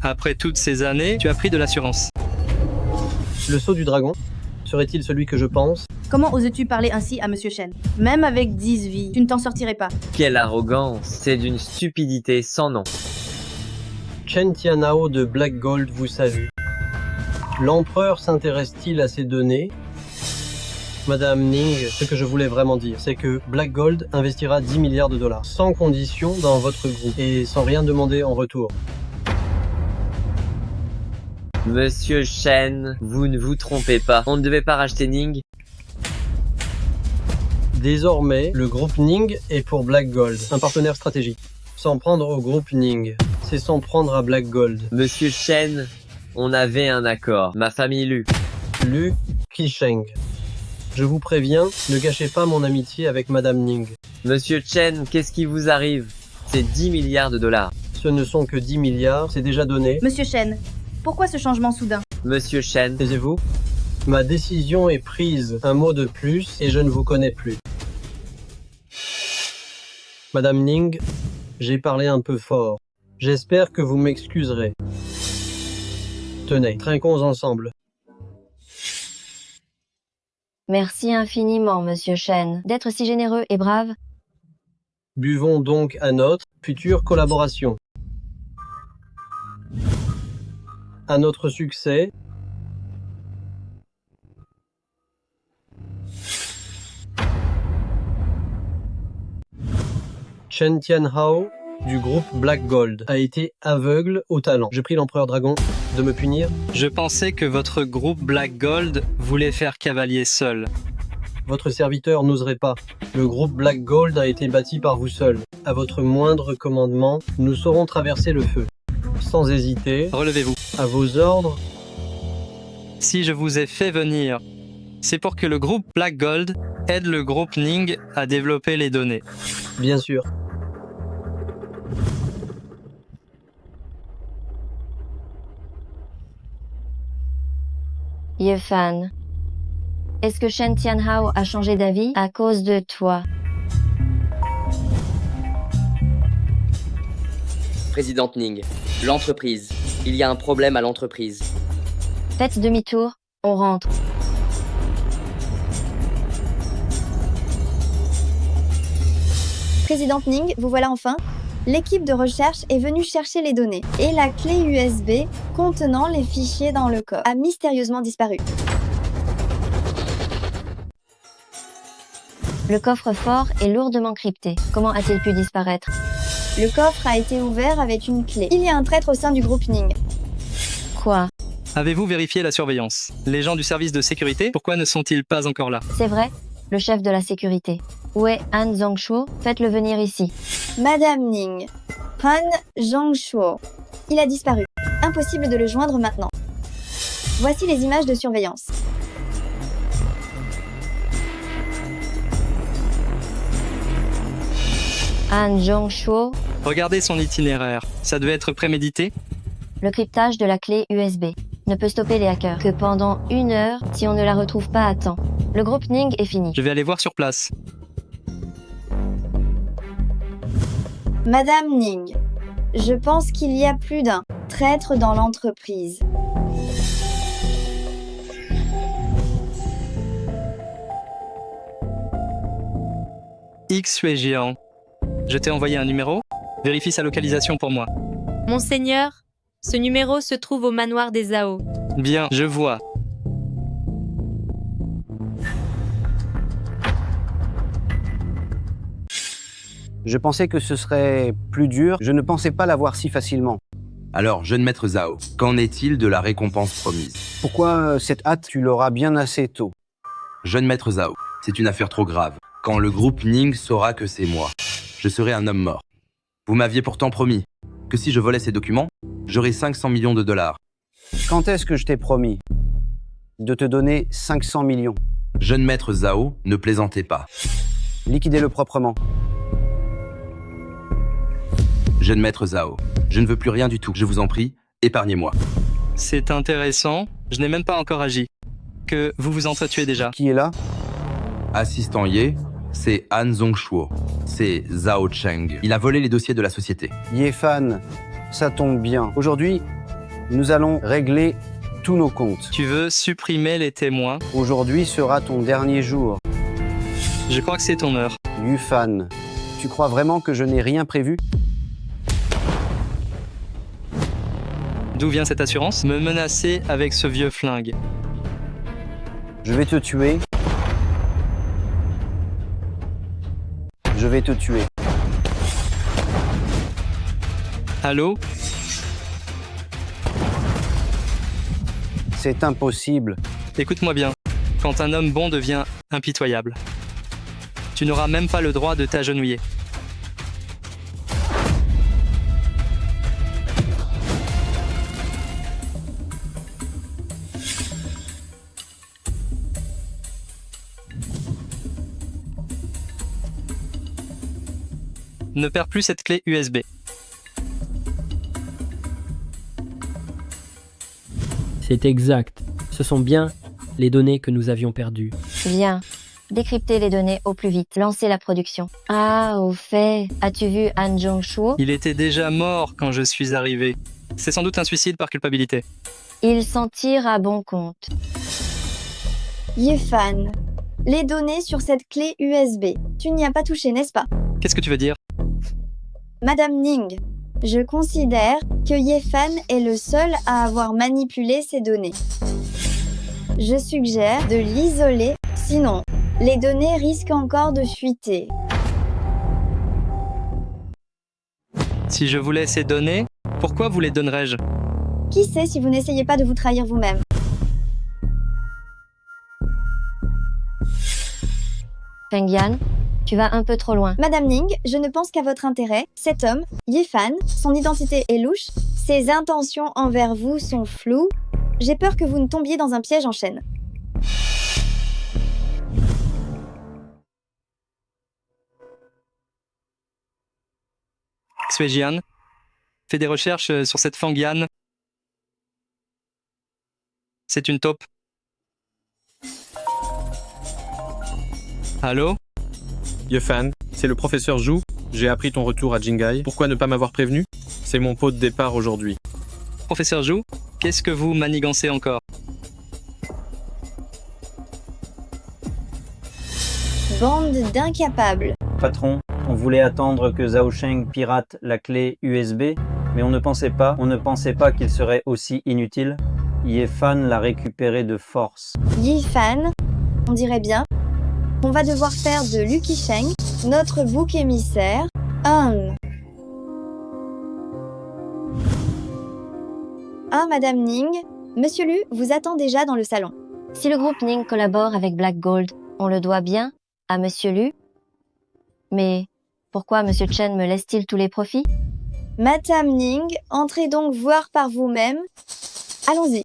[SPEAKER 4] après toutes ces années, tu as pris de l'assurance.
[SPEAKER 9] Le sceau du dragon serait-il celui que je pense?
[SPEAKER 17] Comment oses-tu parler ainsi à Monsieur Shen? Même avec 10 vies, tu ne t'en sortirais pas.
[SPEAKER 21] Quelle arrogance! C'est d'une stupidité sans nom.
[SPEAKER 9] Chen Tianhao de Black Gold vous salue. L'empereur s'intéresse-t-il à ces données? Madame Ning, ce que je voulais vraiment dire, c'est que Black Gold investira 10 milliards de dollars, sans condition dans votre groupe, et sans rien demander en retour.
[SPEAKER 21] Monsieur Shen, vous ne vous trompez pas. On ne devait pas racheter Ning.
[SPEAKER 9] Désormais, le groupe Ning est pour Black Gold, un partenaire stratégique. S'en prendre au groupe Ning, c'est s'en prendre à Black Gold.
[SPEAKER 21] Monsieur Shen, on avait un accord. Ma famille Lu.
[SPEAKER 9] Lu Qisheng. Je vous préviens, ne gâchez pas mon amitié avec Madame Ning.
[SPEAKER 21] Monsieur Chen, qu'est-ce qui vous arrive? C'est 10 milliards de dollars.
[SPEAKER 9] Ce ne sont que 10 milliards, c'est déjà donné.
[SPEAKER 17] Monsieur Shen, pourquoi ce changement soudain?
[SPEAKER 21] Monsieur Shen,
[SPEAKER 9] taisez-vous. Ma décision est prise, un mot de plus, et je ne vous connais plus. Madame Ning, j'ai parlé un peu fort. J'espère que vous m'excuserez. Tenez, trinquons ensemble.
[SPEAKER 2] Merci infiniment, Monsieur Shen, d'être si généreux et brave.
[SPEAKER 9] Buvons donc à notre future collaboration. À notre succès. Chen Tianhao du groupe Black Gold a été aveugle au talent. Je prie l'empereur dragon de me punir.
[SPEAKER 4] Je pensais que votre groupe Black Gold voulait faire cavalier seul.
[SPEAKER 9] Votre serviteur n'oserait pas. Le groupe Black Gold a été bâti par vous seul. À votre moindre commandement, nous saurons traverser le feu. Sans hésiter.
[SPEAKER 4] Relevez-vous.
[SPEAKER 9] À vos ordres.
[SPEAKER 4] Si je vous ai fait venir, c'est pour que le groupe Black Gold aide le groupe Ning à développer les données.
[SPEAKER 9] Bien sûr.
[SPEAKER 2] Yefan, est-ce que Chen Tianhao a changé d'avis à cause de toi?
[SPEAKER 16] Présidente Ning, l'entreprise. Il y a un problème à l'entreprise.
[SPEAKER 2] Faites demi-tour, on rentre.
[SPEAKER 8] Présidente Ning, vous voilà enfin. L'équipe de recherche est venue chercher les données et la clé USB contenant les fichiers dans le coffre a mystérieusement disparu.
[SPEAKER 2] Le coffre-fort est lourdement crypté. Comment a-t-il pu disparaître?
[SPEAKER 8] Le coffre a été ouvert avec une clé. Il y a un traître au sein du groupe Ning.
[SPEAKER 2] Quoi?
[SPEAKER 4] Avez-vous vérifié la surveillance? Les gens du service de sécurité, pourquoi ne sont-ils pas encore là?
[SPEAKER 2] C'est vrai, le chef de la sécurité. Où est Han Zongshuo? Faites-le venir ici.
[SPEAKER 8] Madame Ning. Han Zongshuo. Il a disparu. Impossible de le joindre maintenant. Voici les images de surveillance.
[SPEAKER 2] Han Zongshuo,
[SPEAKER 4] Regardez son itinéraire. Ça devait être prémédité?
[SPEAKER 2] le cryptage de la clé USB ne peut stopper les hackers que pendant 1 heure si on ne la retrouve pas à temps. Le groupe Ning est fini.
[SPEAKER 4] Je vais aller voir sur place.
[SPEAKER 8] Madame Ning, je pense qu'il y a plus d'un traître dans l'entreprise.
[SPEAKER 4] X Géant. Je t'ai envoyé un numéro. Vérifie sa localisation pour moi.
[SPEAKER 6] Monseigneur, ce numéro se trouve au manoir des Zhao.
[SPEAKER 4] Bien, je vois.
[SPEAKER 1] Je pensais que ce serait plus dur. Je ne pensais pas l'avoir si facilement.
[SPEAKER 22] Alors, jeune maître Zhao, qu'en est-il de la récompense promise?
[SPEAKER 1] Pourquoi cette hâte? Tu l'auras bien assez tôt.
[SPEAKER 22] Jeune maître Zhao, c'est une affaire trop grave. Quand le groupe Ning saura que c'est moi, je serai un homme mort. Vous m'aviez pourtant promis que si je volais ces documents, j'aurais 500 millions de dollars.
[SPEAKER 1] Quand est-ce que je t'ai promis de te donner 500 millions?
[SPEAKER 22] Jeune maître Zhao, ne plaisantez pas.
[SPEAKER 1] Liquidez-le proprement.
[SPEAKER 22] Jeune maître Zhao, je ne veux plus rien du tout. Je vous en prie, épargnez-moi.
[SPEAKER 4] C'est intéressant. Je n'ai même pas encore agi. Que vous vous entretuez déjà.
[SPEAKER 1] Qui est là?
[SPEAKER 22] Assistant Ye, c'est Han Zongshuo. C'est Zhao Cheng. Il a volé les dossiers de la société.
[SPEAKER 1] Ye Fan, ça tombe bien. Aujourd'hui, nous allons régler tous nos comptes.
[SPEAKER 4] Tu veux supprimer les témoins?
[SPEAKER 1] Aujourd'hui sera ton dernier jour.
[SPEAKER 4] Je crois que c'est ton heure.
[SPEAKER 1] Ye Fan, tu crois vraiment que je n'ai rien prévu?
[SPEAKER 4] D'où vient cette assurance? Me menacer avec ce vieux flingue.
[SPEAKER 1] Je vais te tuer. Je vais te tuer.
[SPEAKER 4] Allô?
[SPEAKER 1] C'est impossible.
[SPEAKER 4] Écoute-moi bien. Quand un homme bon devient impitoyable, tu n'auras même pas le droit de t'agenouiller. Ne perds plus cette clé USB.
[SPEAKER 9] C'est exact. Ce sont bien les données que nous avions perdues.
[SPEAKER 2] Bien. Décryptez les données au plus vite. Lancez la production. Ah, au fait, as-tu vu Han Zongshuo?
[SPEAKER 4] Il était déjà mort quand je suis arrivé. C'est sans doute un suicide par culpabilité.
[SPEAKER 2] Il s'en tire à bon compte.
[SPEAKER 8] Ye Fan, les données sur cette clé USB, tu n'y as pas touché, n'est-ce pas?
[SPEAKER 4] Qu'est-ce que tu veux dire?
[SPEAKER 8] Madame Ning, je considère que Ye Fan est le seul à avoir manipulé ces données. Je suggère de l'isoler, sinon, les données risquent encore de fuiter.
[SPEAKER 4] Si je voulais ces données, pourquoi vous les donnerais-je?
[SPEAKER 8] Qui sait si vous n'essayez pas de vous trahir vous-même?
[SPEAKER 2] Feng Yan, tu vas un peu trop loin.
[SPEAKER 8] Madame Ning, je ne pense qu'à votre intérêt. Cet homme, Ye Fan, son identité est louche, ses intentions envers vous sont floues. J'ai peur que vous ne tombiez dans un piège en chaîne.
[SPEAKER 4] Xuejian, fais des recherches sur cette Feng Yan. C'est une taupe. Allô?
[SPEAKER 12] Ye Fan, c'est le professeur Zhu. J'ai appris ton retour à Jingai. Pourquoi ne pas m'avoir prévenu? C'est mon pot de départ aujourd'hui.
[SPEAKER 4] Professeur Zhou, qu'est-ce que vous manigancez encore?
[SPEAKER 8] Bande d'incapables.
[SPEAKER 11] Patron, on voulait attendre que Zhao Sheng pirate la clé USB, mais on ne pensait pas qu'il serait aussi inutile. Ye Fan l'a récupéré de force.
[SPEAKER 8] Yi Fan, on dirait bien. On va devoir faire de Lucky Sheng notre bouc émissaire. Madame Ning, Monsieur Lu vous attend déjà dans le salon.
[SPEAKER 2] Si le groupe Ning collabore avec Black Gold, on le doit bien à Monsieur Lu. Mais pourquoi Monsieur Chen me laisse-t-il tous les profits?
[SPEAKER 8] Madame Ning, entrez donc voir par vous-même. Allons-y.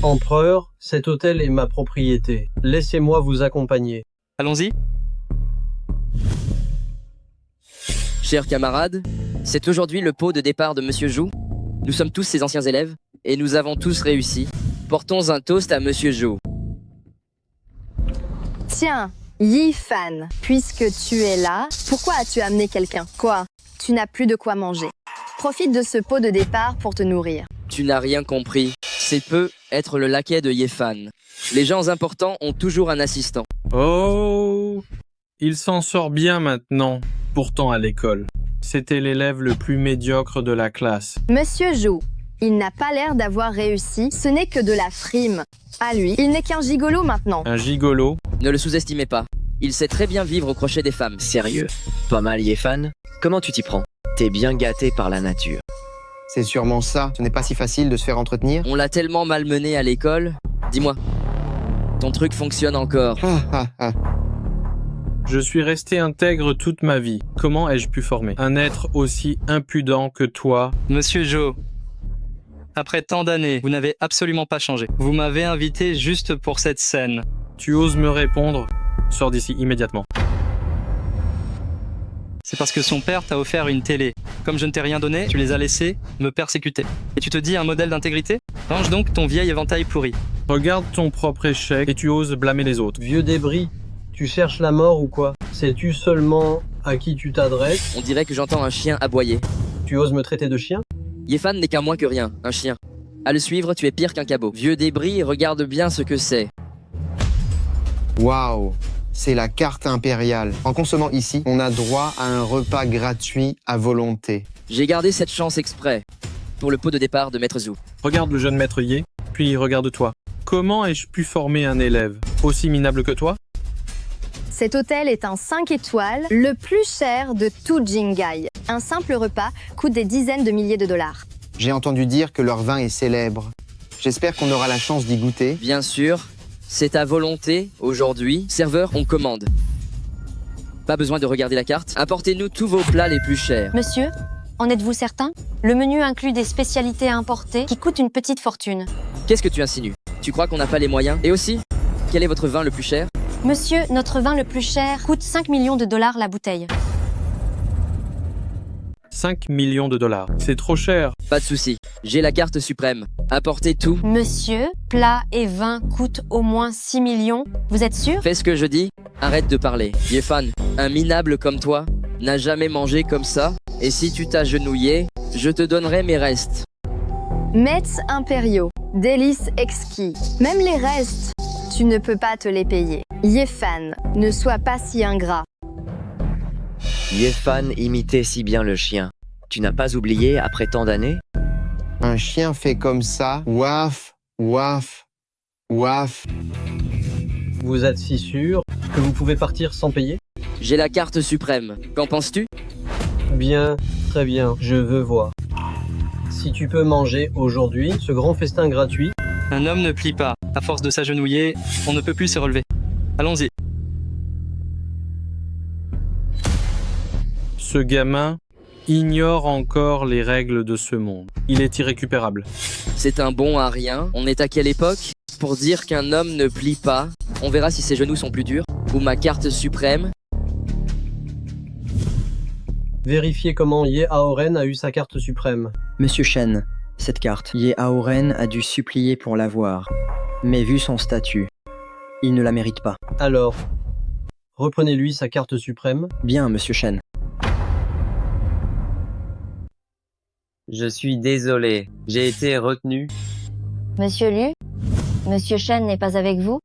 [SPEAKER 9] Empereur, cet hôtel est ma propriété. Laissez-moi vous accompagner.
[SPEAKER 4] Allons-y.
[SPEAKER 16] Chers camarades, c'est aujourd'hui le pot de départ de Monsieur Zhou. Nous sommes tous ses anciens élèves, et nous avons tous réussi. Portons un toast à Monsieur Zhou.
[SPEAKER 7] Tiens, Yi Fan, puisque tu es là, pourquoi as-tu amené quelqu'un? Quoi? Tu n'as plus de quoi manger. Profite de ce pot de départ pour te nourrir.
[SPEAKER 16] Tu n'as rien compris. C'est peu être le laquais de Ye Fan. Les gens importants ont toujours un assistant.
[SPEAKER 12] Oh, il s'en sort bien maintenant. Pourtant à l'école, c'était l'élève le plus médiocre de la classe.
[SPEAKER 7] Monsieur Zhou, il n'a pas l'air d'avoir réussi, ce n'est que de la frime. À lui, il n'est qu'un gigolo maintenant.
[SPEAKER 12] Un gigolo?
[SPEAKER 16] Ne le sous-estimez pas. Il sait très bien vivre au crochet des femmes.
[SPEAKER 15] Sérieux? Pas mal, Ye Fan? Comment tu t'y prends? T'es bien gâté par la nature.
[SPEAKER 23] C'est sûrement ça. Ce n'est pas si facile de se faire entretenir.
[SPEAKER 16] On l'a tellement malmené à l'école. Dis-moi, ton truc fonctionne encore?
[SPEAKER 12] Je suis resté intègre toute ma vie. Comment ai-je pu former un être aussi impudent que toi?
[SPEAKER 4] Monsieur Zhou, après tant d'années, vous n'avez absolument pas changé. Vous m'avez invité juste pour cette scène.
[SPEAKER 12] Tu oses me répondre? Sors d'ici immédiatement.
[SPEAKER 4] C'est parce que son père t'a offert une télé. Comme je ne t'ai rien donné, tu les as laissés me persécuter. Et tu te dis un modèle d'intégrité? Range donc ton vieil éventail pourri.
[SPEAKER 12] Regarde ton propre échec et tu oses blâmer les autres.
[SPEAKER 9] Vieux débris, tu cherches la mort ou quoi? Sais-tu seulement à qui tu t'adresses?
[SPEAKER 16] On dirait que j'entends un chien aboyer.
[SPEAKER 9] Tu oses me traiter de chien?
[SPEAKER 16] Ye Fan n'est qu'un moins que rien, un chien. À le suivre, tu es pire qu'un cabot. Vieux débris, regarde bien ce que c'est.
[SPEAKER 23] Waouh, c'est la carte impériale. En consommant ici, on a droit à un repas gratuit à volonté.
[SPEAKER 16] J'ai gardé cette chance exprès pour le pot de départ de Maître Zhou.
[SPEAKER 12] Regarde le jeune maître Ye, puis regarde-toi. Comment ai-je pu former un élève aussi minable que toi?
[SPEAKER 7] Cet hôtel est un 5 étoiles, le plus cher de tout Jingai. Un simple repas coûte des dizaines de milliers de dollars.
[SPEAKER 23] J'ai entendu dire que leur vin est célèbre. J'espère qu'on aura la chance d'y goûter.
[SPEAKER 16] Bien sûr, c'est à volonté, aujourd'hui. Serveur, on commande. Pas besoin de regarder la carte. Apportez-nous tous vos plats les plus chers.
[SPEAKER 2] Monsieur, en êtes-vous certain? Le menu inclut des spécialités importées qui coûtent une petite fortune.
[SPEAKER 16] Qu'est-ce que tu insinues? Tu crois qu'on n'a pas les moyens? Et aussi, quel est votre vin le plus cher?
[SPEAKER 2] Monsieur, notre vin le plus cher coûte 5 millions de dollars la bouteille.
[SPEAKER 12] 5 millions de dollars. C'est trop cher.
[SPEAKER 16] Pas de souci. J'ai la carte suprême. Apportez tout.
[SPEAKER 2] Monsieur, plats et vin coûtent au moins 6 millions. Vous êtes sûr?
[SPEAKER 16] Fais ce que je dis. Arrête de parler. Ye Fan, un minable comme toi, n'a jamais mangé comme ça. Et si tu t'agenouillais, je te donnerai mes restes.
[SPEAKER 7] Mets impériaux, délices exquis. Même les restes, tu ne peux pas te les payer. Ye Fan, ne sois pas si ingrat.
[SPEAKER 15] Ye Fan imitait si bien le chien. Tu n'as pas oublié après tant d'années?
[SPEAKER 23] Un chien fait comme ça, waf, waf, waf.
[SPEAKER 9] Vous êtes si sûr que vous pouvez partir sans payer?
[SPEAKER 16] J'ai la carte suprême. Qu'en penses-tu?
[SPEAKER 9] Bien, très bien, je veux voir. Si tu peux manger aujourd'hui ce grand festin gratuit...
[SPEAKER 4] Un homme ne plie pas. À force de s'agenouiller, on ne peut plus se relever. Allons-y.
[SPEAKER 12] Ce gamin ignore encore les règles de ce monde. Il est irrécupérable.
[SPEAKER 16] C'est un bon à rien. On est à quelle époque? Pour dire qu'un homme ne plie pas. On verra si ses genoux sont plus durs. Ou ma carte suprême.
[SPEAKER 9] Vérifiez comment Ye Aoren a eu sa carte suprême.
[SPEAKER 24] Monsieur Shen, cette carte, Ye Aoren a dû supplier pour l'avoir. Mais vu son statut, il ne la mérite pas.
[SPEAKER 9] Alors, reprenez-lui sa carte suprême.
[SPEAKER 24] Bien, monsieur Shen.
[SPEAKER 21] Je suis désolé, j'ai été retenu.
[SPEAKER 2] Monsieur Lu, Monsieur Shen n'est pas avec vous?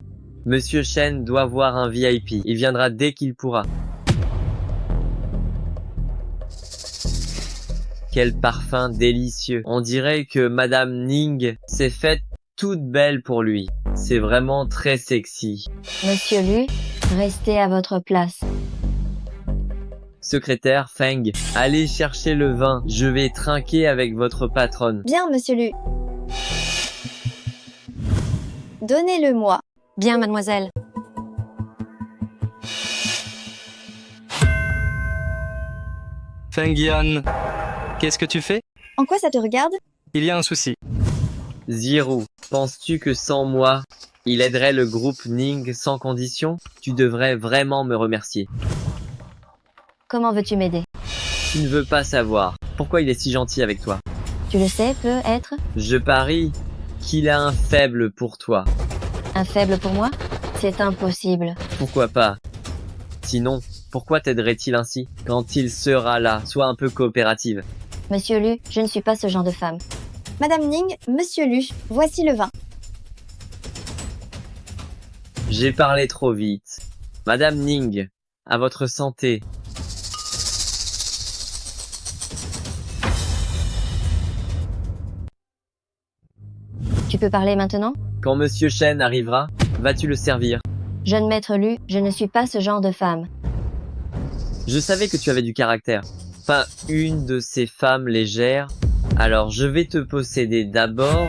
[SPEAKER 21] Monsieur Shen doit voir un VIP. Il viendra dès qu'il pourra. Quel parfum délicieux. On dirait que Madame Ning s'est faite toute belle pour lui. C'est vraiment très sexy.
[SPEAKER 2] Monsieur Lu, restez à votre place.
[SPEAKER 21] Secrétaire Feng, allez chercher le vin. Je vais trinquer avec votre patronne.
[SPEAKER 8] Bien, monsieur Lu. Donnez-le-moi.
[SPEAKER 20] Bien, mademoiselle.
[SPEAKER 4] Feng Yan, qu'est-ce que tu fais?
[SPEAKER 8] En quoi ça te regarde?
[SPEAKER 4] Il y a un souci.
[SPEAKER 21] Zirou, penses-tu que sans moi, il aiderait le groupe Ning sans condition? Tu devrais vraiment me remercier.
[SPEAKER 2] Comment veux-tu m'aider?
[SPEAKER 21] Tu ne veux pas savoir. Pourquoi il est si gentil avec toi?
[SPEAKER 2] Tu le sais, peut-être?
[SPEAKER 21] Je parie qu'il a un faible pour toi.
[SPEAKER 2] Un faible pour moi? C'est impossible.
[SPEAKER 21] Pourquoi pas? Sinon, pourquoi t'aiderait-il ainsi? Quand il sera là, sois un peu coopérative.
[SPEAKER 2] Monsieur Lu, je ne suis pas ce genre de femme.
[SPEAKER 8] Madame Ning, monsieur Lu, voici le vin.
[SPEAKER 21] J'ai parlé trop vite. Madame Ning, à votre santé.
[SPEAKER 2] Tu peux parler maintenant?
[SPEAKER 21] Quand Monsieur Shen arrivera, vas-tu le servir?
[SPEAKER 2] Jeune maître Lu, je ne suis pas ce genre de femme.
[SPEAKER 21] Je savais que tu avais du caractère. Pas une de ces femmes légères. Alors je vais te posséder d'abord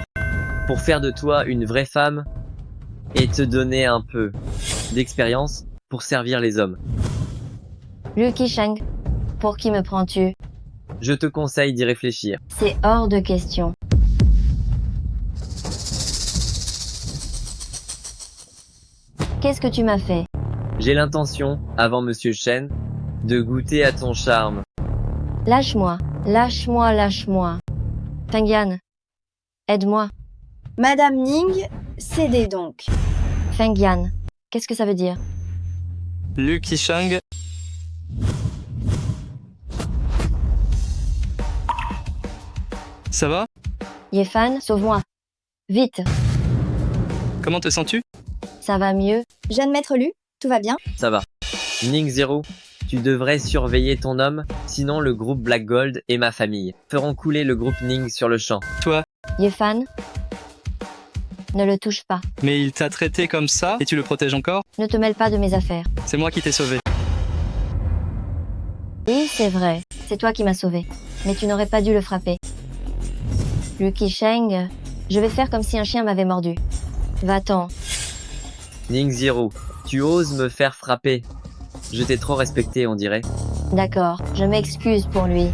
[SPEAKER 21] pour faire de toi une vraie femme et te donner un peu d'expérience pour servir les hommes.
[SPEAKER 2] Lu Qisheng, pour qui me prends-tu?
[SPEAKER 21] Je te conseille d'y réfléchir.
[SPEAKER 2] C'est hors de question. Qu'est-ce que tu m'as fait?
[SPEAKER 21] J'ai l'intention, avant Monsieur Shen, de goûter à ton charme.
[SPEAKER 2] Lâche-moi, lâche-moi, lâche-moi. Feng Yan, aide-moi.
[SPEAKER 8] Madame Ning, cédez donc.
[SPEAKER 2] Feng Yan, qu'est-ce que ça veut dire?
[SPEAKER 4] Lu Qisheng. Ça va?
[SPEAKER 2] Yefan, sauve-moi. Vite.
[SPEAKER 4] Comment te sens-tu?
[SPEAKER 2] Ça va mieux.
[SPEAKER 8] Jeune maître Lu, tout va bien?
[SPEAKER 21] Ça va. Ning Zero, tu devrais surveiller ton homme, sinon le groupe Black Gold et ma famille feront couler le groupe Ning sur le champ.
[SPEAKER 4] Toi?
[SPEAKER 2] Yefan, ne le touche pas.
[SPEAKER 4] Mais il t'a traité comme ça et tu le protèges encore?
[SPEAKER 2] Ne te mêle pas de mes affaires.
[SPEAKER 4] C'est moi qui t'ai sauvé.
[SPEAKER 2] Oui, c'est vrai. C'est toi qui m'as sauvé. Mais tu n'aurais pas dû le frapper. Lu Qisheng, je vais faire comme si un chien m'avait mordu. Va-t'en.
[SPEAKER 21] Ning Zero, tu oses me faire frapper. Je t'ai trop respecté, on dirait.
[SPEAKER 2] D'accord, je m'excuse pour lui.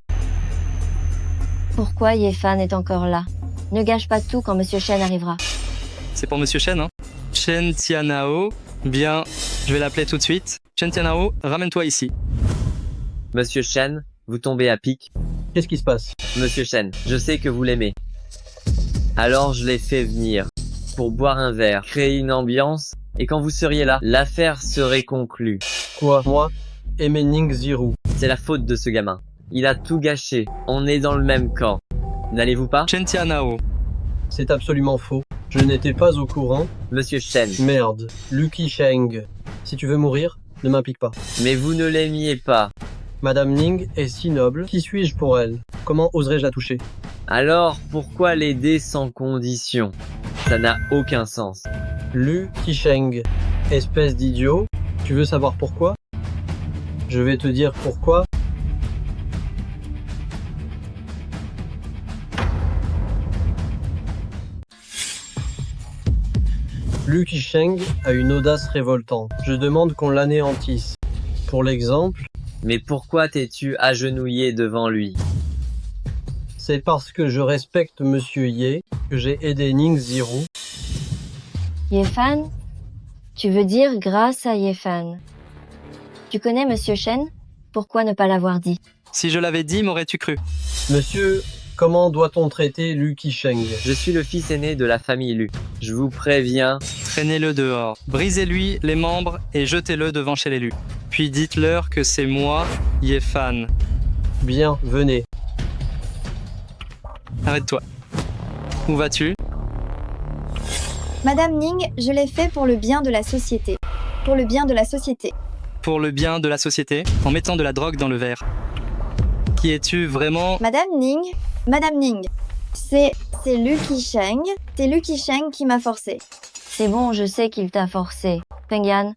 [SPEAKER 2] Pourquoi Yefan est encore là? Ne gâche pas tout quand Monsieur Shen arrivera.
[SPEAKER 4] C'est pour Monsieur Shen, hein? Chen Tianhao. Bien, je vais l'appeler tout de suite. Chen Tianhao, ramène-toi ici.
[SPEAKER 21] Monsieur Shen, vous tombez à pic.
[SPEAKER 9] Qu'est-ce qui se passe?
[SPEAKER 21] Monsieur Shen, je sais que vous l'aimez. Alors je l'ai fait venir pour boire un verre, créer une ambiance, et quand vous seriez là, l'affaire serait conclue.
[SPEAKER 9] Quoi? Moi? Aimer Ning Zero.
[SPEAKER 21] C'est la faute de ce gamin. Il a tout gâché. On est dans le même camp. N'allez-vous pas?
[SPEAKER 4] Chen Tianhao.
[SPEAKER 9] C'est absolument faux. Je n'étais pas au courant.
[SPEAKER 21] Monsieur Shen.
[SPEAKER 9] Merde. Lu Qisheng. Si tu veux mourir, ne m'implique pas.
[SPEAKER 21] Mais vous ne l'aimiez pas.
[SPEAKER 9] Madame Ning est si noble. Qui suis-je pour elle? Comment oserais-je la toucher?
[SPEAKER 21] Alors, pourquoi l'aider sans condition? Ça n'a aucun sens.
[SPEAKER 9] Lu Qisheng. Espèce d'idiot. Tu veux savoir pourquoi? Je vais te dire pourquoi. Lu Qisheng a une audace révoltante. Je demande qu'on l'anéantisse. Pour l'exemple...
[SPEAKER 21] Mais pourquoi t'es-tu agenouillé devant lui?
[SPEAKER 9] C'est parce que je respecte Monsieur Ye que j'ai aidé Ning Zero.
[SPEAKER 2] Yefan? Tu veux dire grâce à Yefan. Tu connais Monsieur Shen? Pourquoi ne pas l'avoir dit?
[SPEAKER 4] Si je l'avais dit, m'aurais-tu cru?
[SPEAKER 9] Monsieur, comment doit-on traiter Lu Qisheng?
[SPEAKER 21] Je suis le fils aîné de la famille Lu. Je vous préviens.
[SPEAKER 4] Traînez-le dehors. Brisez-lui les membres et jetez-le devant chez les Lu. puis dites-leur que c'est moi, Yefan.
[SPEAKER 9] Bien, venez.
[SPEAKER 4] Arrête-toi. Où vas-tu?
[SPEAKER 8] Madame Ning, je l'ai fait pour le bien de la société. Pour le bien de la société.
[SPEAKER 4] Pour le bien de la société, en mettant de la drogue dans le verre. Qui es-tu vraiment?
[SPEAKER 8] Madame Ning, c'est Lucky Sheng. C'est Lucky Sheng qui m'a forcé.
[SPEAKER 2] C'est bon, je sais qu'il t'a forcé. Feng Yan,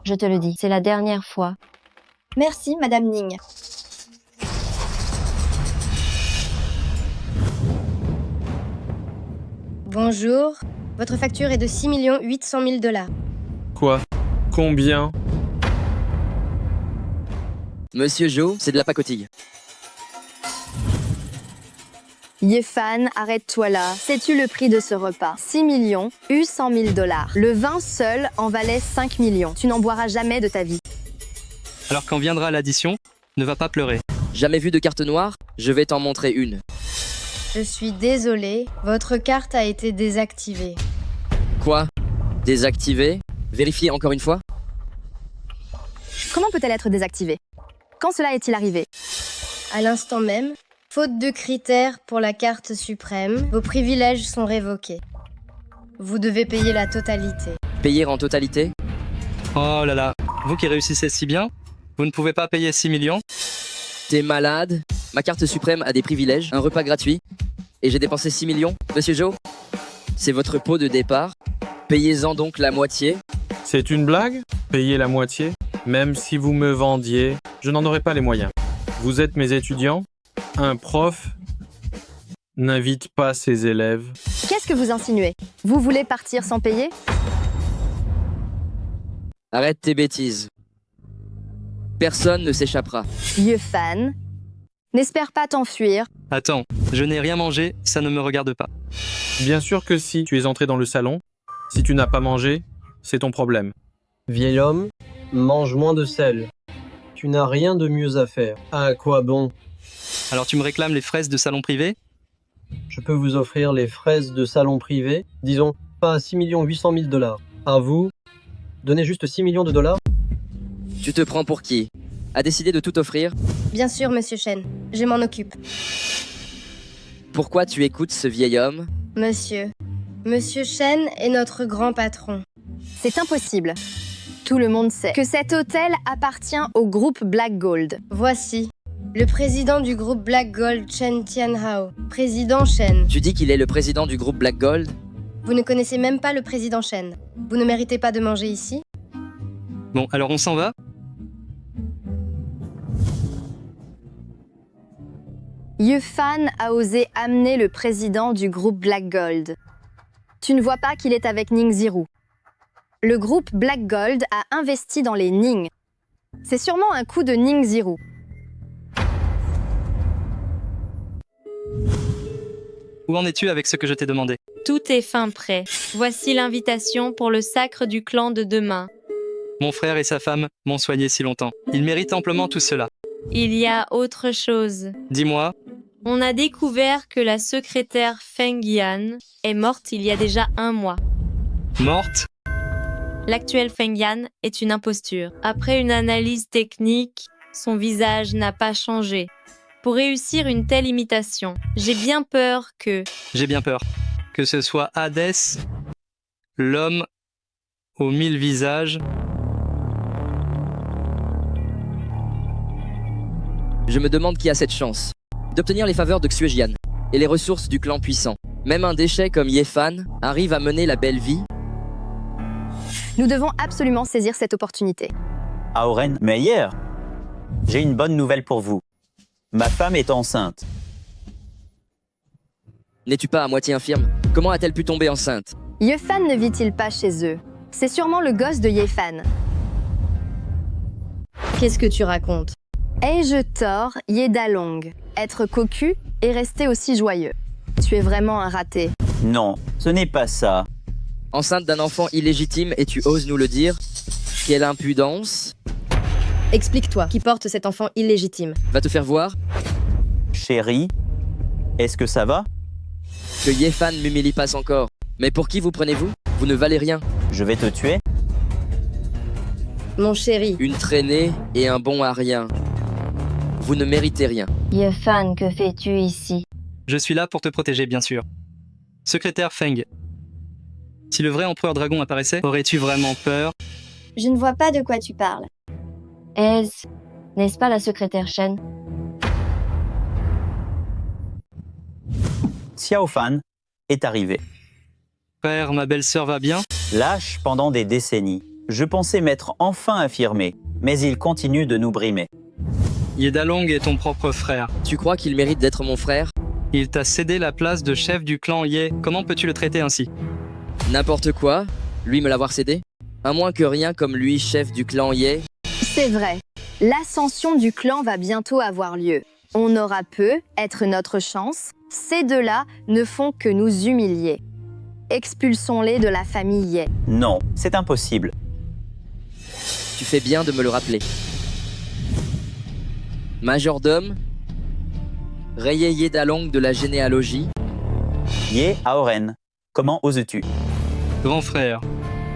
[SPEAKER 2] je te le dis, c'est la dernière fois.
[SPEAKER 8] Merci, Madame Ning.
[SPEAKER 3] Bonjour, votre facture est de 6 800 000 $.
[SPEAKER 12] Quoi? Combien?
[SPEAKER 16] Monsieur Joe, c'est de la pacotille.
[SPEAKER 7] Yefan, arrête-toi là. Sais-tu le prix de ce repas? 6 millions, 100 000 $. Le vin seul en valait 5 millions. Tu n'en boiras jamais de ta vie.
[SPEAKER 4] Alors quand viendra l'addition, ne va pas pleurer.
[SPEAKER 16] Jamais vu de carte noire? Je vais t'en montrer une.
[SPEAKER 3] Je suis désolée, votre carte a été désactivée.
[SPEAKER 16] Quoi? Désactivé? Vérifiez encore une fois?
[SPEAKER 7] Comment peut-elle être désactivée? Quand cela est-il arrivé?
[SPEAKER 3] À l'instant même, faute de critères pour la carte suprême, vos privilèges sont révoqués. Vous devez payer la totalité.
[SPEAKER 16] Payer en totalité?
[SPEAKER 4] Oh là là, vous qui réussissez si bien, vous ne pouvez pas payer 6 millions?
[SPEAKER 16] T'es malade? Ma carte suprême a des privilèges, un repas gratuit, et j'ai dépensé 6 millions. Monsieur Joe, c'est votre pot de départ. Payez-en donc la moitié.
[SPEAKER 12] C'est une blague? Payer la moitié? Même si vous me vendiez, je n'en aurais pas les moyens. Vous êtes mes étudiants? Un prof n'invite pas ses élèves.
[SPEAKER 7] Qu'est-ce que vous insinuez? Vous voulez partir sans payer?
[SPEAKER 16] Arrête tes bêtises. Personne ne s'échappera.
[SPEAKER 7] Yefan, n'espère pas t'enfuir.
[SPEAKER 4] Attends, je n'ai rien mangé, ça ne me regarde pas.
[SPEAKER 12] Bien sûr que si, tu es entré dans le salon. Si tu n'as pas mangé, c'est ton problème.
[SPEAKER 9] Vieil homme, mange moins de sel. Tu n'as rien de mieux à faire. À quoi bon?
[SPEAKER 4] Alors tu me réclames les fraises de salon privé?
[SPEAKER 9] Je peux vous offrir les fraises de salon privé, disons pas à 6 800 000 $. À vous, donnez juste 6 millions de dollars.
[SPEAKER 16] Tu te prends pour qui? A décidé de tout offrir?
[SPEAKER 3] Bien sûr, Monsieur Shen, je m'en occupe.
[SPEAKER 16] Pourquoi tu écoutes ce vieil homme?
[SPEAKER 3] Monsieur Shen est notre grand patron.
[SPEAKER 7] C'est impossible. Tout le monde sait que cet hôtel appartient au groupe Black Gold.
[SPEAKER 3] Voici, le président du groupe Black Gold, Chen Tianhao. Président Shen.
[SPEAKER 16] Tu dis qu'il est le président du groupe Black Gold?
[SPEAKER 3] Vous ne connaissez même pas le président Shen. Vous ne méritez pas de manger ici?
[SPEAKER 4] Bon, alors on s'en va?
[SPEAKER 7] Yefan a osé amener le président du groupe Black Gold. Tu ne vois pas qu'il est avec Ning Ziru. Le groupe Black Gold a investi dans les Ning. C'est sûrement un coup de Ning Ziru.
[SPEAKER 4] Où en es-tu avec ce que je t'ai demandé?
[SPEAKER 6] Tout est fin prêt. Voici l'invitation pour le sacre du clan de demain.
[SPEAKER 4] Mon frère et sa femme m'ont soigné si longtemps. Ils méritent amplement tout cela.
[SPEAKER 6] Il y a autre chose.
[SPEAKER 4] Dis-moi.
[SPEAKER 6] On a découvert que la secrétaire Feng Yan est morte il y a déjà 1 mois.
[SPEAKER 4] Morte?
[SPEAKER 6] L'actuelle Feng Yan est une imposture. Après une analyse technique, son visage n'a pas changé. Pour réussir une telle imitation, j'ai bien peur que
[SPEAKER 4] ce soit Hadès, l'homme aux 1000 visages.
[SPEAKER 16] Je me demande qui a cette chance d'obtenir les faveurs de Xuejian et les ressources du clan puissant. Même un déchet comme Yefan arrive à mener la belle vie.
[SPEAKER 7] Nous devons absolument saisir cette opportunité.
[SPEAKER 11] Aoren, mais hier, j'ai une bonne nouvelle pour vous. Ma femme est enceinte.
[SPEAKER 16] N'es-tu pas à moitié infirme? Comment a-t-elle pu tomber enceinte?
[SPEAKER 7] Yefan ne vit-il pas chez eux? C'est sûrement le gosse de Yefan.
[SPEAKER 3] Qu'est-ce que tu racontes?
[SPEAKER 7] Ai-je tort, Yedalong, être cocu et rester aussi joyeux? Tu es vraiment un raté.
[SPEAKER 11] Non, ce n'est pas ça.
[SPEAKER 16] Enceinte d'un enfant illégitime et tu oses nous le dire? Quelle impudence!
[SPEAKER 3] Explique-toi, qui porte cet enfant illégitime?
[SPEAKER 16] Va te faire voir?
[SPEAKER 11] Chérie, est-ce que ça va?
[SPEAKER 16] Que Yefan m'humilie pas encore. Mais pour qui vous prenez-vous? Vous ne valez rien.
[SPEAKER 11] Je vais te tuer?
[SPEAKER 3] Mon chéri.
[SPEAKER 16] Une traînée et un bon à rien. Vous ne méritez rien.
[SPEAKER 2] Yefan, que fais-tu ici?
[SPEAKER 4] Je suis là pour te protéger, bien sûr. Secrétaire Feng. Si le vrai empereur dragon apparaissait, aurais-tu vraiment peur?
[SPEAKER 8] Je ne vois pas de quoi tu parles.
[SPEAKER 2] N'est-ce pas la secrétaire Shen?
[SPEAKER 11] Xiao Fan est arrivé.
[SPEAKER 4] Père, ma belle-sœur va bien?
[SPEAKER 11] Lâche pendant des décennies. Je pensais m'être enfin affirmé, mais il continue de nous brimer.
[SPEAKER 4] Yedalong est ton propre frère.
[SPEAKER 16] Tu crois qu'il mérite d'être mon frère?
[SPEAKER 4] Il t'a cédé la place de chef du clan Ye. Comment peux-tu le traiter ainsi?
[SPEAKER 16] N'importe quoi? Lui me l'avoir cédé? À moins que rien comme lui, chef du clan Ye.
[SPEAKER 7] C'est vrai. L'ascension du clan va bientôt avoir lieu. On aura peu, être notre chance. Ces deux-là ne font que nous humilier. Expulsons-les de la famille Ye.
[SPEAKER 11] Non, c'est impossible.
[SPEAKER 16] Tu fais bien de me le rappeler. Majordome, rayé Yedalong de la généalogie.
[SPEAKER 11] Ye Aoren, comment oses-tu?
[SPEAKER 4] Grand frère,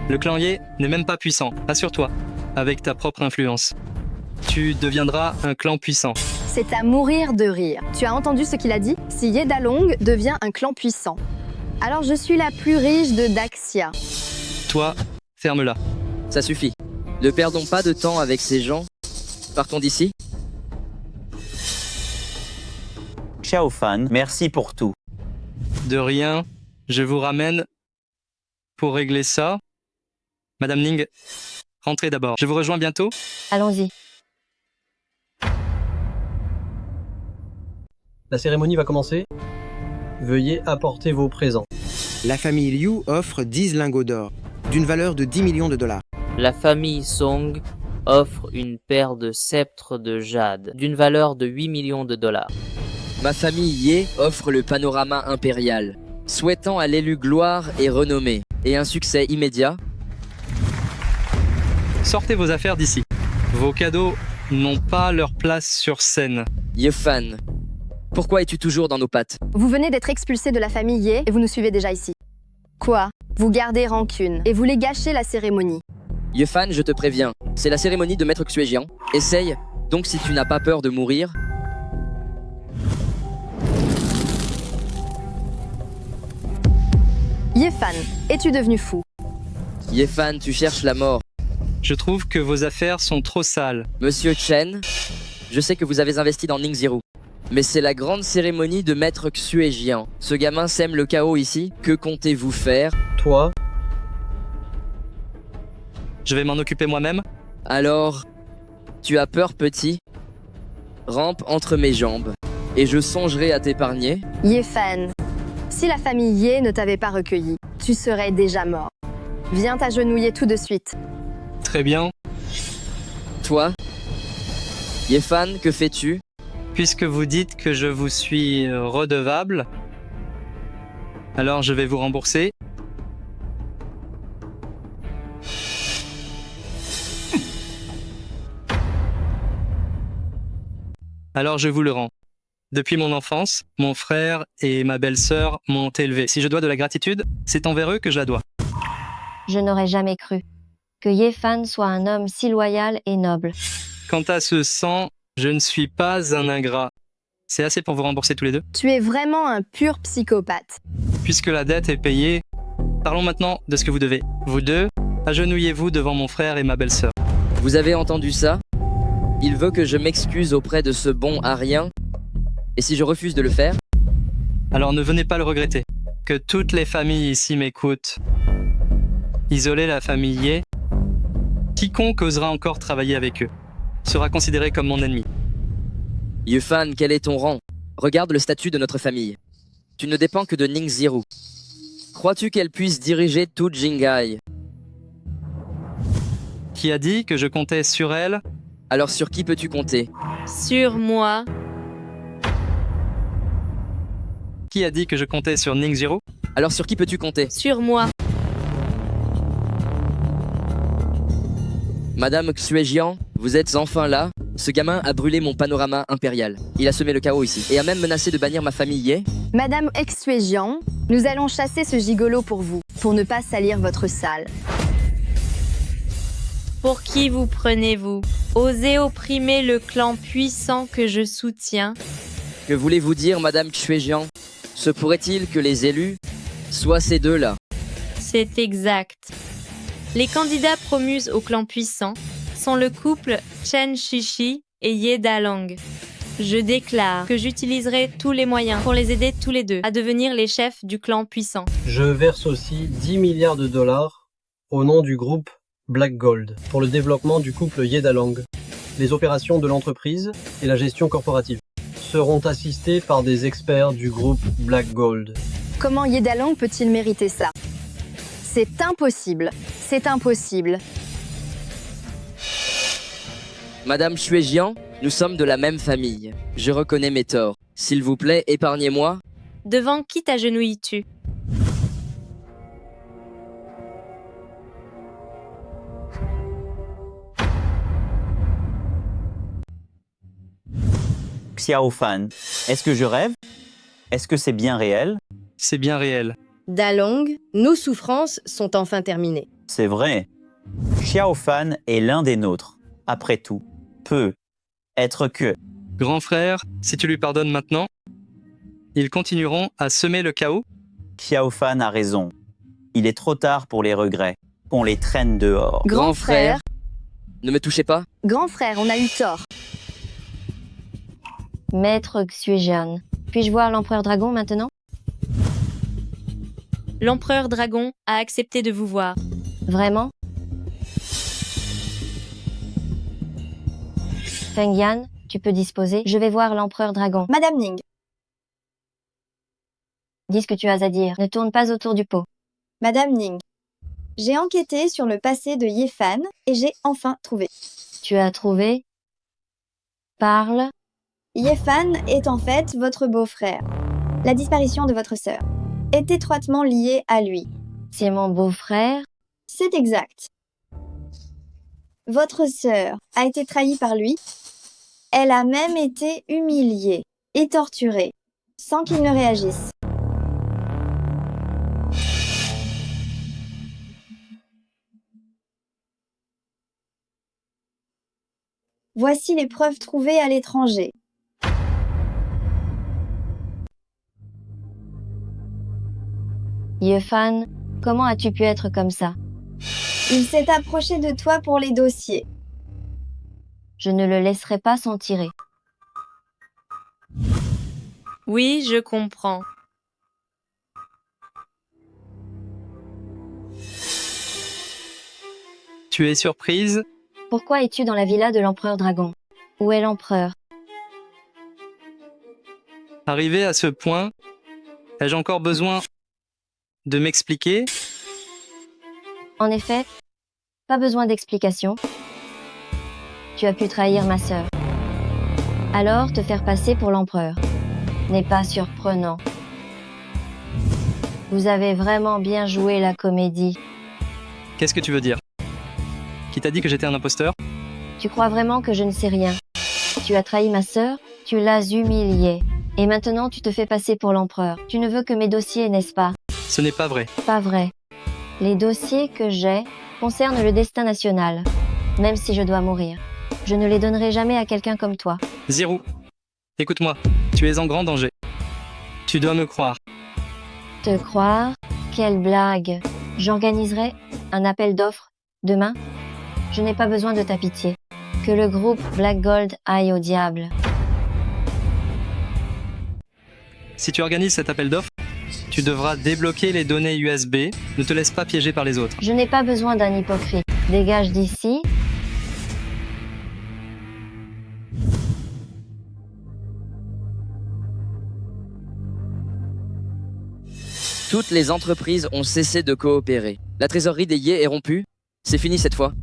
[SPEAKER 4] le clan Ye n'est même pas puissant, assure-toi, avec ta propre influence. Tu deviendras un clan puissant.
[SPEAKER 7] C'est à mourir de rire. Tu as entendu ce qu'il a dit? Si Yedalong devient un clan puissant, alors je suis la plus riche de Daxia.
[SPEAKER 4] Toi, ferme-la.
[SPEAKER 16] Ça suffit. Ne perdons pas de temps avec ces gens. Partons d'ici.
[SPEAKER 11] Xiao Fan, merci pour tout.
[SPEAKER 4] De rien, je vous ramène pour régler ça. Madame Ning, rentrez d'abord. Je vous rejoins bientôt.
[SPEAKER 2] Allons-y.
[SPEAKER 9] La cérémonie va commencer. Veuillez apporter vos présents.
[SPEAKER 23] La famille Liu offre 10 lingots d'or, d'une valeur de 10 millions de dollars.
[SPEAKER 10] La famille Song offre une paire de sceptres de jade, d'une valeur de 8 millions de dollars.
[SPEAKER 16] Ma famille Ye offre le panorama impérial, souhaitant à l'élu gloire et renommée, et un succès immédiat.
[SPEAKER 4] Sortez vos affaires d'ici. Vos cadeaux n'ont pas leur place sur scène.
[SPEAKER 16] Yefan, pourquoi es-tu toujours dans nos pattes?
[SPEAKER 7] Vous venez d'être expulsé de la famille Ye et vous nous suivez déjà ici. Quoi? Vous gardez rancune et voulez gâcher la cérémonie.
[SPEAKER 16] Yefan, je te préviens, c'est la cérémonie de Maître Xuejian. Essaye, donc si tu n'as pas peur de mourir.
[SPEAKER 7] Yefan, es-tu devenu fou?
[SPEAKER 16] Yefan, tu cherches la mort.
[SPEAKER 4] Je trouve que vos affaires sont trop sales.
[SPEAKER 16] Monsieur Chen, je sais que vous avez investi dans Ningzhiru. Mais c'est la grande cérémonie de Maître Xuejian. Ce gamin sème le chaos ici. Que comptez-vous faire?
[SPEAKER 9] Toi?
[SPEAKER 4] Je vais m'en occuper moi-même.
[SPEAKER 16] Alors, tu as peur, petit? Rampe entre mes jambes, et je songerai à t'épargner.
[SPEAKER 7] Yefan, si la famille Ye ne t'avait pas recueilli, tu serais déjà mort. Viens t'agenouiller tout de suite.
[SPEAKER 4] Très bien.
[SPEAKER 16] Toi? Yefan, que fais-tu?
[SPEAKER 4] Puisque vous dites que je vous suis redevable, alors je vais vous rembourser. Alors je vous le rends. Depuis mon enfance, mon frère et ma belle-sœur m'ont élevé. Si je dois de la gratitude, c'est envers eux que je la dois.
[SPEAKER 2] Je n'aurais jamais cru que Yefan soit un homme si loyal et noble.
[SPEAKER 4] Quant à ce sang, je ne suis pas un ingrat. C'est assez pour vous rembourser tous les deux.
[SPEAKER 7] Tu es vraiment un pur psychopathe.
[SPEAKER 4] Puisque la dette est payée, parlons maintenant de ce que vous devez. Vous deux, agenouillez-vous devant mon frère et ma belle-sœur.
[SPEAKER 16] Vous avez entendu ça? Il veut que je m'excuse auprès de ce bon à rien. Et si je refuse de le faire?
[SPEAKER 4] Alors ne venez pas le regretter. Que toutes les familles ici m'écoutent. Isoler la famille Ye, quiconque osera encore travailler avec eux sera considéré comme mon ennemi.
[SPEAKER 16] Yefan, quel est ton rang? Regarde le statut de notre famille. Tu ne dépends que de Ningzhiru. Crois-tu qu'elle puisse diriger toute Jingai?
[SPEAKER 4] Qui a dit que je comptais sur elle?
[SPEAKER 16] Alors sur qui peux-tu compter?
[SPEAKER 6] Sur moi.
[SPEAKER 4] Qui a dit que je comptais sur Ningzhiru?
[SPEAKER 16] Alors sur qui peux-tu compter?
[SPEAKER 6] Sur moi.
[SPEAKER 16] Madame Xuejian, vous êtes enfin là? Ce gamin a brûlé mon panorama impérial. Il a semé le chaos ici, et a même menacé de bannir ma famille Ye.
[SPEAKER 7] Madame Xuejian, nous allons chasser ce gigolo pour vous, pour ne pas salir votre salle.
[SPEAKER 6] Pour qui vous prenez-vous? Osez opprimer le clan puissant que je soutiens.
[SPEAKER 16] Que voulez-vous dire, Madame Xuejian? Se pourrait-il que les élus soient ces deux-là?
[SPEAKER 6] C'est exact. Les candidats promus au clan puissant sont le couple Chen Shishi et Ye Dalang. Je déclare que j'utiliserai tous les moyens pour les aider tous les deux à devenir les chefs du clan puissant.
[SPEAKER 9] Je verse aussi 10 milliards de dollars au nom du groupe Black Gold pour le développement du couple Yedalang. Les opérations de l'entreprise et la gestion corporative seront assistées par des experts du groupe Black Gold.
[SPEAKER 7] Comment Yedalang peut-il mériter ça? C'est impossible. C'est impossible.
[SPEAKER 16] Madame Xuejian, nous sommes de la même famille. Je reconnais mes torts. S'il vous plaît, épargnez-moi.
[SPEAKER 6] Devant qui t'agenouilles-tu?
[SPEAKER 11] Xiaofan, est-ce que je rêve? Est-ce que c'est bien réel?
[SPEAKER 4] C'est bien réel.
[SPEAKER 3] Dalong, nos souffrances sont enfin terminées.
[SPEAKER 11] C'est vrai. Xiaofan est l'un des nôtres. Après tout, peut être que...
[SPEAKER 4] Grand frère, si tu lui pardonnes maintenant, ils continueront à semer le chaos?
[SPEAKER 11] Xiaofan a raison. Il est trop tard pour les regrets. Qu'on les traîne dehors.
[SPEAKER 7] Grand frère.
[SPEAKER 16] Ne me touchez pas.
[SPEAKER 7] Grand frère, on a eu tort.
[SPEAKER 2] Maître Xuejian, puis-je voir l'empereur dragon maintenant?
[SPEAKER 6] L'empereur dragon a accepté de vous voir.
[SPEAKER 2] Vraiment? Feng Yan, tu peux disposer. Je vais voir l'empereur dragon.
[SPEAKER 8] Madame Ning,
[SPEAKER 2] Dis ce que tu as à dire. Ne tourne pas autour du pot.
[SPEAKER 8] Madame Ning, j'ai enquêté sur le passé de Ye Fan et j'ai enfin trouvé.
[SPEAKER 2] Tu as trouvé? Parle.
[SPEAKER 8] Ye Fan est en fait votre beau-frère. La disparition de votre sœur est étroitement liée à lui.
[SPEAKER 2] C'est mon beau-frère?
[SPEAKER 8] C'est exact. Votre sœur a été trahie par lui. Elle a même été humiliée et torturée, sans qu'il ne réagisse. Voici les preuves trouvées à l'étranger.
[SPEAKER 2] Ye Fan, comment as-tu pu être comme ça?
[SPEAKER 8] Il s'est approché de toi pour les dossiers.
[SPEAKER 2] Je ne le laisserai pas s'en tirer.
[SPEAKER 6] Oui, je comprends.
[SPEAKER 4] Tu es surprise?
[SPEAKER 2] Pourquoi es-tu dans la villa de l'empereur dragon? Où est l'empereur?
[SPEAKER 4] Arrivé à ce point, ai-je encore besoin de m'expliquer?
[SPEAKER 2] En effet, pas besoin d'explication. Tu as pu trahir ma sœur. Alors, te faire passer pour l'empereur n'est pas surprenant. Vous avez vraiment bien joué la comédie.
[SPEAKER 4] Qu'est-ce que tu veux dire? Qui t'a dit que j'étais un imposteur?
[SPEAKER 2] Tu crois vraiment que je ne sais rien? Tu as trahi ma sœur, tu l'as humiliée. Et maintenant, tu te fais passer pour l'empereur. Tu ne veux que mes dossiers, n'est-ce pas?
[SPEAKER 4] Ce n'est pas vrai.
[SPEAKER 2] Pas vrai. Les dossiers que j'ai concernent le destin national. Même si je dois mourir, je ne les donnerai jamais à quelqu'un comme toi.
[SPEAKER 4] Zirou, écoute-moi, tu es en grand danger. Tu dois me croire.
[SPEAKER 2] Te croire? Quelle blague! J'organiserai un appel d'offres demain. Je n'ai pas besoin de ta pitié. Que le groupe Black Gold aille au diable.
[SPEAKER 4] Si tu organises cet appel d'offres, tu devras débloquer les données USB. Ne te laisse pas piéger par les autres.
[SPEAKER 2] Je n'ai pas besoin d'un hypocrite. Dégage d'ici.
[SPEAKER 16] Toutes les entreprises ont cessé de coopérer. La trésorerie des Ye est rompue. C'est fini cette fois.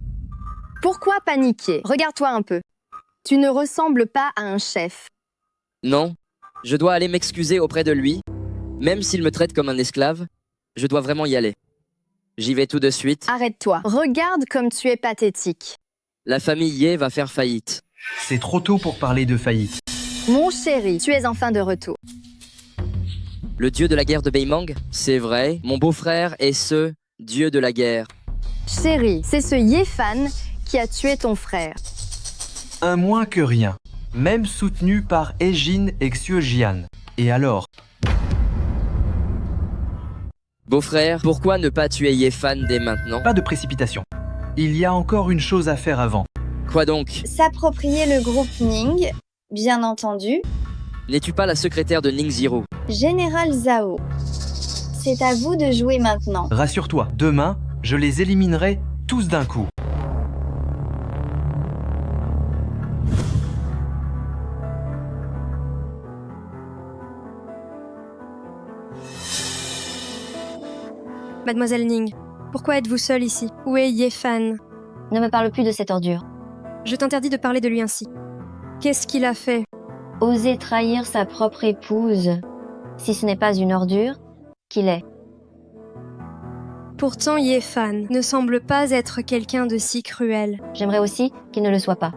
[SPEAKER 7] Pourquoi paniquer? Regarde-toi un peu. Tu ne ressembles pas à un chef.
[SPEAKER 16] Non, je dois aller m'excuser auprès de lui. Même s'il me traite comme un esclave, je dois vraiment y aller. J'y vais tout de suite.
[SPEAKER 7] Arrête-toi. Regarde comme tu es pathétique.
[SPEAKER 16] La famille Ye va faire faillite.
[SPEAKER 13] C'est trop tôt pour parler de faillite.
[SPEAKER 7] Mon chéri, tu es enfin de retour.
[SPEAKER 16] Le dieu de la guerre de Beimang, c'est vrai. Mon beau-frère est ce dieu de la guerre.
[SPEAKER 7] Chéri, c'est ce Ye Fan qui a tué ton frère.
[SPEAKER 13] Un moins que rien, même soutenu par Ejin et Xuejian. Et alors?
[SPEAKER 16] Beau-frère, pourquoi ne pas tuer Yefan dès maintenant?
[SPEAKER 13] Pas de précipitation. Il y a encore une chose à faire avant.
[SPEAKER 16] Quoi donc?
[SPEAKER 8] S'approprier le groupe Ning, bien entendu.
[SPEAKER 16] N'es-tu pas la secrétaire de Ning Zero?
[SPEAKER 8] Général Zhao. C'est à vous de jouer maintenant.
[SPEAKER 13] Rassure-toi, demain, je les éliminerai tous d'un coup.
[SPEAKER 5] Mademoiselle Ning, pourquoi êtes-vous seule ici? Où est Yefan?
[SPEAKER 2] Ne me parle plus de cette ordure.
[SPEAKER 5] Je t'interdis de parler de lui ainsi. Qu'est-ce qu'il a fait?
[SPEAKER 2] Oser trahir sa propre épouse. Si ce n'est pas une ordure, qu'il est.
[SPEAKER 5] Pourtant, Yefan ne semble pas être quelqu'un de si cruel.
[SPEAKER 2] J'aimerais aussi qu'il ne le soit pas.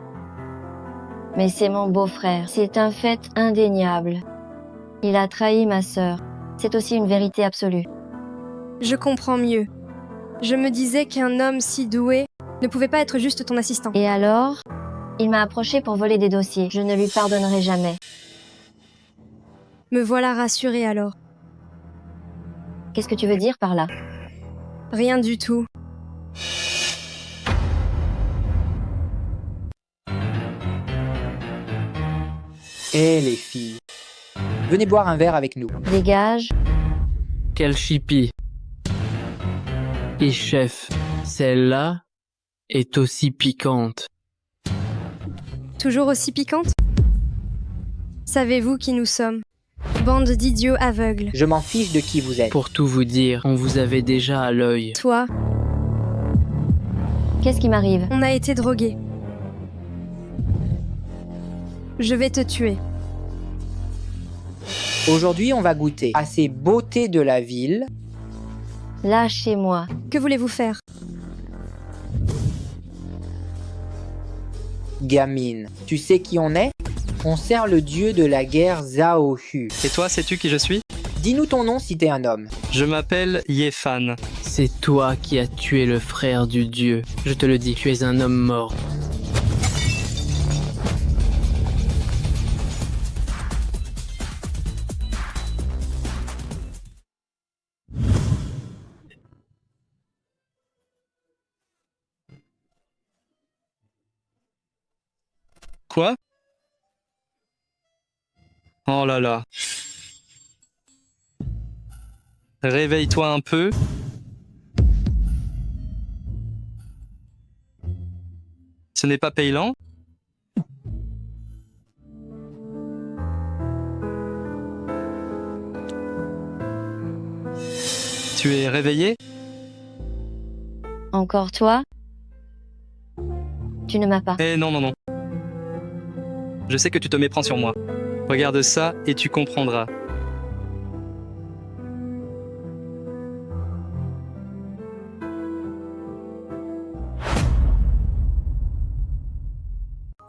[SPEAKER 2] Mais c'est mon beau-frère. C'est un fait indéniable. Il a trahi ma sœur. C'est aussi une vérité absolue.
[SPEAKER 5] Je comprends mieux. Je me disais qu'un homme si doué ne pouvait pas être juste ton assistant.
[SPEAKER 2] Et alors, il m'a approché pour voler des dossiers. Je ne lui pardonnerai jamais.
[SPEAKER 5] Me voilà rassurée alors.
[SPEAKER 2] Qu'est-ce que tu veux dire par là?
[SPEAKER 5] Rien du tout.
[SPEAKER 14] Eh les filles, venez boire un verre avec nous.
[SPEAKER 2] Dégage.
[SPEAKER 18] Quel chippie. Et chef, celle-là est aussi piquante.
[SPEAKER 5] Toujours aussi piquante? Savez-vous qui nous sommes? Bande d'idiots aveugles.
[SPEAKER 14] Je m'en fiche de qui vous êtes.
[SPEAKER 18] Pour tout vous dire, on vous avait déjà à l'œil.
[SPEAKER 5] Toi?
[SPEAKER 2] Qu'est-ce qui m'arrive?
[SPEAKER 5] On a été drogués. Je vais te tuer.
[SPEAKER 14] Aujourd'hui, on va goûter à ces beautés de la ville.
[SPEAKER 2] Lâchez-moi.
[SPEAKER 5] Que voulez-vous faire?
[SPEAKER 14] Gamine, tu sais qui on est? On sert le dieu de la guerre Zhao Hu.
[SPEAKER 4] Et toi, sais-tu qui je suis?
[SPEAKER 14] Dis-nous ton nom si t'es un homme.
[SPEAKER 4] Je m'appelle Yefan.
[SPEAKER 18] C'est toi qui as tué le frère du dieu. Je te le dis, tu es un homme mort.
[SPEAKER 4] Quoi? Oh là là. Réveille-toi un peu. Ce n'est pas Peilan? Tu es réveillé?
[SPEAKER 2] Encore toi? Tu ne m'as pas.
[SPEAKER 4] Eh non, non, non. Je sais que tu te méprends sur moi. Regarde ça et tu comprendras.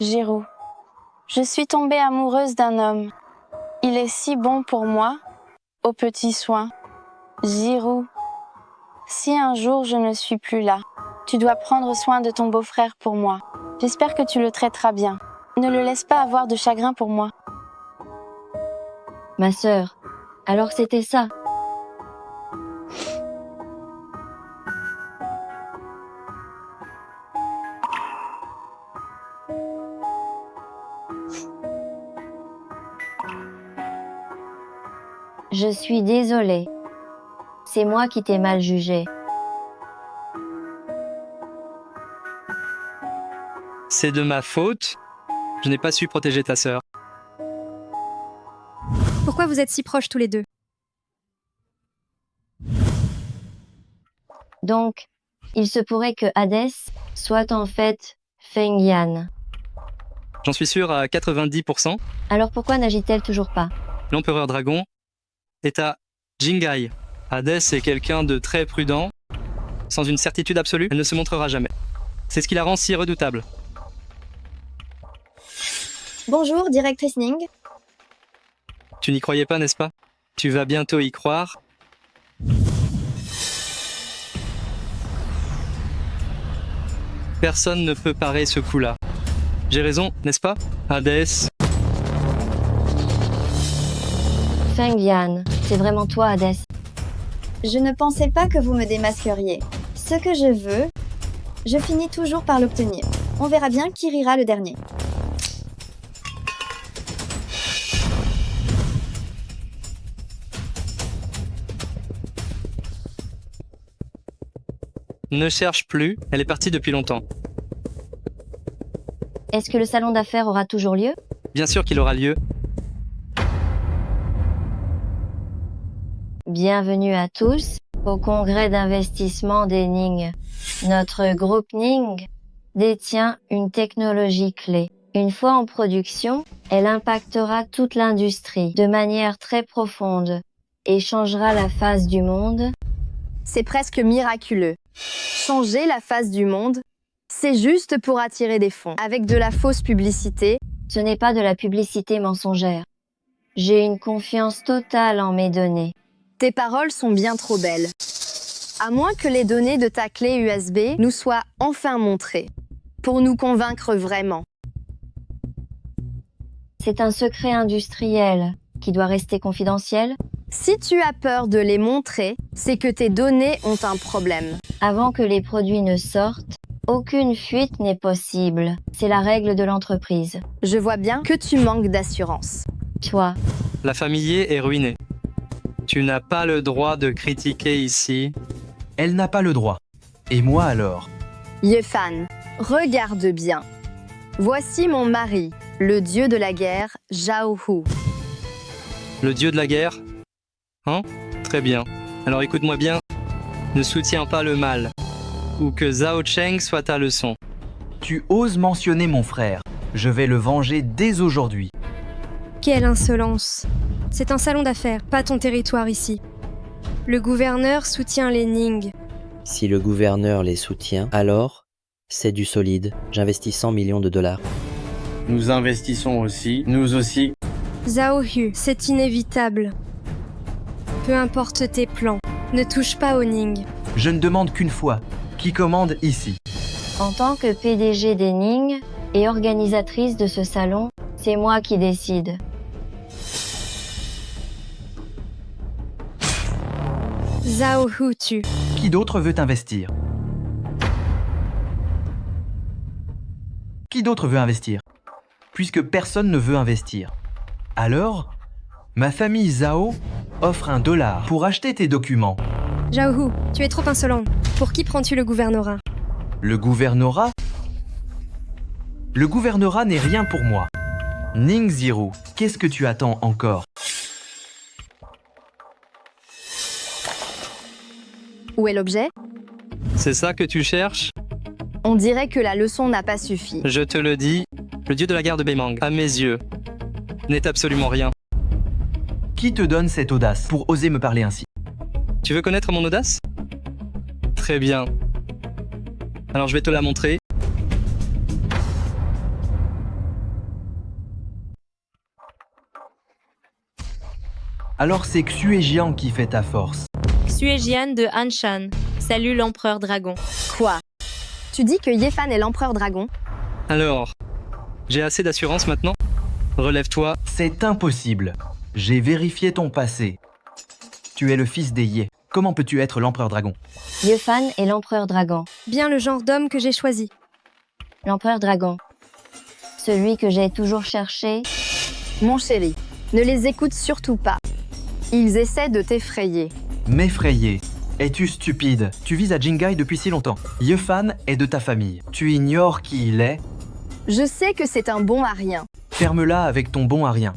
[SPEAKER 19] Jiro, je suis tombée amoureuse d'un homme. Il est si bon pour moi, aux petits soins. Jiro, si un jour je ne suis plus là, tu dois prendre soin de ton beau-frère pour moi. J'espère que tu le traiteras bien. Ne le laisse pas avoir de chagrin pour moi.
[SPEAKER 2] Ma sœur, alors c'était ça. Je suis désolée. C'est moi qui t'ai mal jugé.
[SPEAKER 4] C'est de ma faute. Je n'ai pas su protéger ta sœur.
[SPEAKER 5] Pourquoi vous êtes si proches tous les deux?
[SPEAKER 2] Donc, il se pourrait que Hadès soit en fait Feng Yan.
[SPEAKER 4] J'en suis sûr à 90%.
[SPEAKER 2] Alors pourquoi n'agit-elle toujours pas?
[SPEAKER 4] L'empereur dragon est à Jingai. Hadès est quelqu'un de très prudent. Sans une certitude absolue, elle ne se montrera jamais. C'est ce qui la rend si redoutable.
[SPEAKER 8] Bonjour, directrice Ning.
[SPEAKER 4] Tu n'y croyais pas, n'est-ce pas? Tu vas bientôt y croire. Personne ne peut parer ce coup-là. J'ai raison, n'est-ce pas, Hadès?
[SPEAKER 2] Feng Yan, c'est vraiment toi, Hadès.
[SPEAKER 8] Je ne pensais pas que vous me démasqueriez. Ce que je veux, je finis toujours par l'obtenir. On verra bien qui rira le dernier.
[SPEAKER 4] Ne cherche plus, elle est partie depuis longtemps.
[SPEAKER 2] Est-ce que le salon d'affaires aura toujours lieu?
[SPEAKER 4] Bien sûr qu'il aura lieu.
[SPEAKER 2] Bienvenue à tous au congrès d'investissement des Ning. Notre groupe Ning détient une technologie clé. Une fois en production, elle impactera toute l'industrie de manière très profonde et changera la face du monde.
[SPEAKER 7] C'est presque miraculeux. Changer la face du monde, c'est juste pour attirer des fonds. Avec de la fausse publicité,
[SPEAKER 2] ce n'est pas de la publicité mensongère. J'ai une confiance totale en mes données.
[SPEAKER 7] Tes paroles sont bien trop belles. À moins que les données de ta clé USB nous soient enfin montrées, pour nous convaincre vraiment.
[SPEAKER 2] C'est un secret industriel qui doit rester confidentiel.
[SPEAKER 7] Si tu as peur de les montrer, c'est que tes données ont un problème.
[SPEAKER 2] Avant que les produits ne sortent, aucune fuite n'est possible. C'est la règle de l'entreprise.
[SPEAKER 7] Je vois bien que tu manques d'assurance.
[SPEAKER 2] Toi.
[SPEAKER 4] La famille est ruinée. Tu n'as pas le droit de critiquer ici.
[SPEAKER 13] Elle n'a pas le droit. Et moi alors?
[SPEAKER 7] Yefan, regarde bien. Voici mon mari, le dieu de la guerre, Zhao Hu.
[SPEAKER 4] Le dieu de la guerre? Hein? Très bien. Alors écoute-moi bien. Ne soutiens pas le mal. Ou que Zhao Cheng soit ta leçon.
[SPEAKER 13] Tu oses mentionner mon frère. Je vais le venger dès aujourd'hui.
[SPEAKER 5] Quelle insolence! C'est un salon d'affaires, pas ton territoire ici. Le gouverneur soutient les Ning.
[SPEAKER 1] Si le gouverneur les soutient, alors c'est du solide. J'investis 100 millions de dollars.
[SPEAKER 15] Nous investissons aussi, nous aussi.
[SPEAKER 5] Zhao Hu, c'est inévitable. Peu importe tes plans, ne touche pas aux Ning.
[SPEAKER 13] Je ne demande qu'une fois. Qui commande ici?
[SPEAKER 2] En tant que PDG des Ning et organisatrice de ce salon, c'est moi qui décide.
[SPEAKER 5] Zhao Hu tue.
[SPEAKER 13] Qui d'autre veut investir? Qui d'autre veut investir? Puisque personne ne veut investir. Alors, ma famille Zhao offre $1 pour acheter tes documents.
[SPEAKER 5] Zhao Hu, tu es trop insolent. Pour qui prends-tu le gouvernorat?
[SPEAKER 13] Le gouvernorat? Le gouvernorat n'est rien pour moi. Ning Ziru, qu'est-ce que tu attends encore?
[SPEAKER 7] Où est l'objet?
[SPEAKER 4] C'est ça que tu cherches?
[SPEAKER 7] On dirait que la leçon n'a pas suffi.
[SPEAKER 4] Je te le dis, le dieu de la guerre de Beimang, à mes yeux, n'est absolument rien.
[SPEAKER 13] Qui te donne cette audace pour oser me parler ainsi?
[SPEAKER 4] Tu veux connaître mon audace? Très bien. Alors je vais te la montrer.
[SPEAKER 13] Alors c'est Xuejian qui fait ta force.
[SPEAKER 6] Xuejian de Anshan. Salut l'empereur dragon.
[SPEAKER 7] Quoi? Tu dis que Yefan est l'empereur dragon?
[SPEAKER 4] Alors, j'ai assez d'assurance maintenant? Relève-toi.
[SPEAKER 13] C'est impossible. J'ai vérifié ton passé. Tu es le fils des Ye. Comment peux-tu être l'empereur dragon?
[SPEAKER 2] Yefan est l'empereur dragon.
[SPEAKER 5] Bien le genre d'homme que j'ai choisi.
[SPEAKER 2] L'empereur dragon. Celui que j'ai toujours cherché.
[SPEAKER 7] Mon chéri, ne les écoute surtout pas. Ils essaient de t'effrayer.
[SPEAKER 13] M'effrayer? Es-tu stupide? Tu vises à Jingai depuis si longtemps. Yefan est de ta famille. Tu ignores qui il est?
[SPEAKER 7] Je sais que c'est un bon à rien.
[SPEAKER 13] Ferme-la avec ton bon à rien.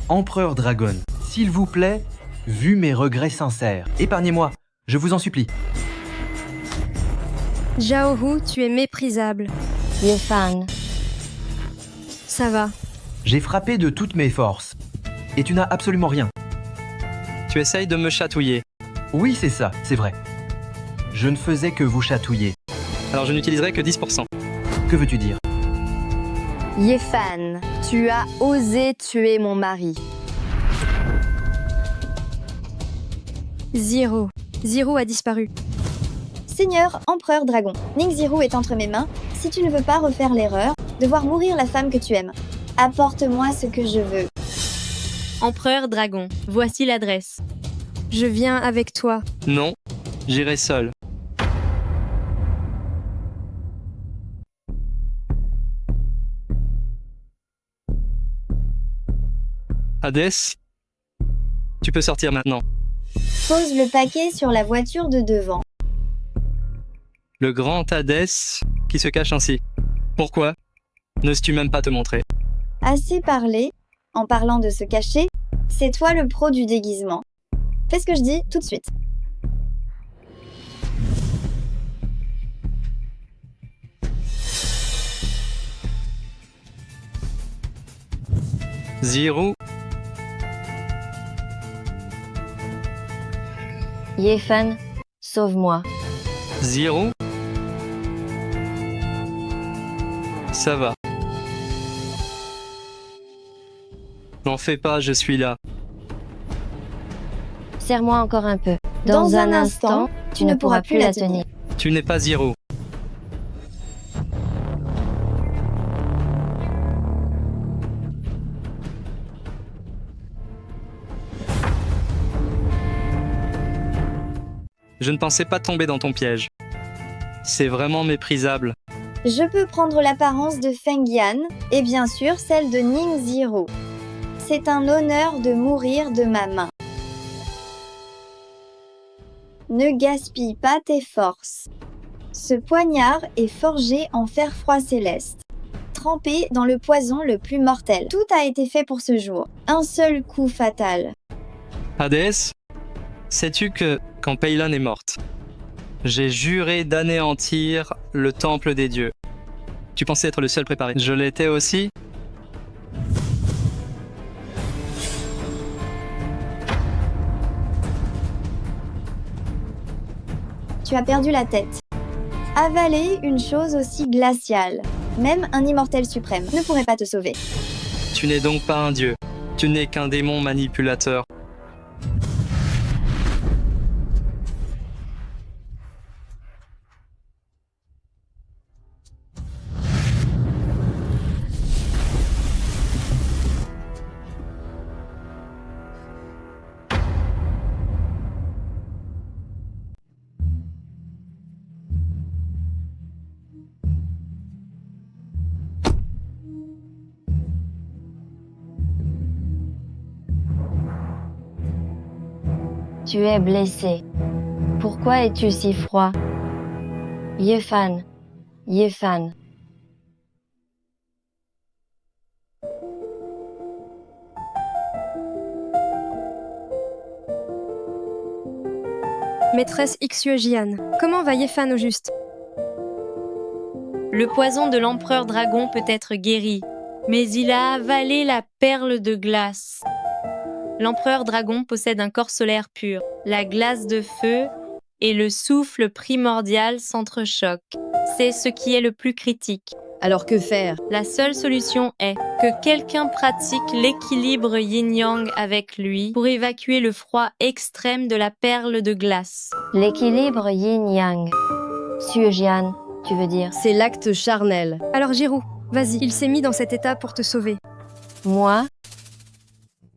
[SPEAKER 13] Empereur Dragon, s'il vous plaît, vu mes regrets sincères, épargnez-moi, je vous en supplie.
[SPEAKER 5] Zhao Hu, tu es méprisable.
[SPEAKER 2] Yefan.
[SPEAKER 5] Ça va.
[SPEAKER 13] J'ai frappé de toutes mes forces. Et tu n'as absolument rien.
[SPEAKER 4] Tu essayes de me chatouiller.
[SPEAKER 13] Oui, c'est ça, c'est vrai. Je ne faisais que vous chatouiller.
[SPEAKER 4] Alors je n'utiliserai que 10%.
[SPEAKER 13] Que veux-tu dire?
[SPEAKER 7] Yefan, tu as osé tuer mon mari.
[SPEAKER 5] Ziru a disparu.
[SPEAKER 8] Seigneur, empereur dragon, Ningzirou est entre mes mains. Si tu ne veux pas refaire l'erreur de voir mourir la femme que tu aimes, apporte-moi ce que je veux.
[SPEAKER 6] Empereur dragon, voici l'adresse.
[SPEAKER 5] Je viens avec toi.
[SPEAKER 4] Non, j'irai seul. Hadès, tu peux sortir maintenant.
[SPEAKER 8] Pose le paquet sur la voiture de devant.
[SPEAKER 4] Le grand Hadès qui se cache ainsi. Pourquoi n'oses-tu même pas te montrer?
[SPEAKER 8] Assez parlé. En parlant de se cacher, c'est toi le pro du déguisement. Fais ce que je dis tout de suite.
[SPEAKER 4] Zirou,
[SPEAKER 2] Yefan, sauve-moi.
[SPEAKER 4] Zirou, ça va. N'en fais pas, je suis là.
[SPEAKER 2] Serre-moi encore un peu. Dans un instant, tu ne pourras plus la tenir.
[SPEAKER 4] Tu n'es pas Zirou. Je ne pensais pas tomber dans ton piège. C'est vraiment méprisable.
[SPEAKER 8] Je peux prendre l'apparence de Feng Yan et bien sûr celle de Ningzirou. C'est un honneur de mourir de ma main. Ne gaspille pas tes forces. Ce poignard est forgé en fer froid céleste, trempé dans le poison le plus mortel. Tout a été fait pour ce jour. Un seul coup fatal.
[SPEAKER 4] Hadès, sais-tu que quand Peylan est morte, j'ai juré d'anéantir le temple des dieux. Tu pensais être le seul préparé. Je l'étais aussi.
[SPEAKER 8] Tu as perdu la tête. Avaler une chose aussi glaciale, même un immortel suprême, ne pourrait pas te sauver.
[SPEAKER 4] Tu n'es donc pas un dieu. Tu n'es qu'un démon manipulateur.
[SPEAKER 2] Tu es blessé. Pourquoi es-tu si froid? Yefan, Yefan.
[SPEAKER 5] Maîtresse Ixuejian, comment va Yefan au juste?
[SPEAKER 6] Le poison de l'empereur dragon peut être guéri, mais il a avalé la perle de glace. L'empereur dragon possède un corps solaire pur. La glace de feu et le souffle primordial s'entrechoquent. C'est ce qui est le plus critique.
[SPEAKER 3] Alors que faire?
[SPEAKER 6] La seule solution est que quelqu'un pratique l'équilibre yin-yang avec lui pour évacuer le froid extrême de la perle de glace.
[SPEAKER 2] L'équilibre yin-yang. Suejian, tu veux dire?
[SPEAKER 3] C'est l'acte charnel.
[SPEAKER 5] Alors Jirou, vas-y, il s'est mis dans cet état pour te sauver.
[SPEAKER 2] Moi?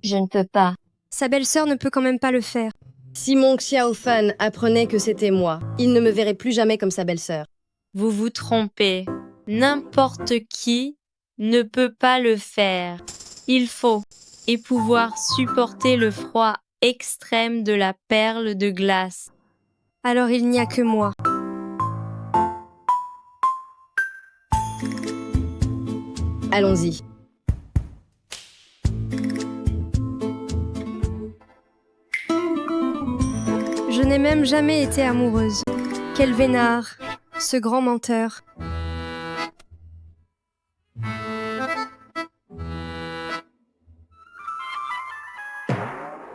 [SPEAKER 2] Je ne peux pas.
[SPEAKER 5] Sa belle-sœur ne peut quand même pas le faire.
[SPEAKER 3] Si mon Xiaofan apprenait que c'était moi, il ne me verrait plus jamais comme sa belle-sœur.
[SPEAKER 6] Vous vous trompez. N'importe qui ne peut pas le faire. Il faut et pouvoir supporter le froid extrême de la perle de glace.
[SPEAKER 5] Alors il n'y a que moi.
[SPEAKER 3] Allons-y.
[SPEAKER 5] Je n'ai même jamais été amoureuse. Quel vénard, ce grand menteur.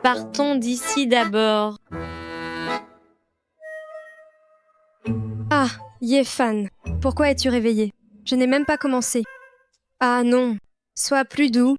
[SPEAKER 6] Partons d'ici d'abord.
[SPEAKER 5] Ah, Yefan, pourquoi es-tu réveillé? Je n'ai même pas commencé. Ah non, sois plus doux,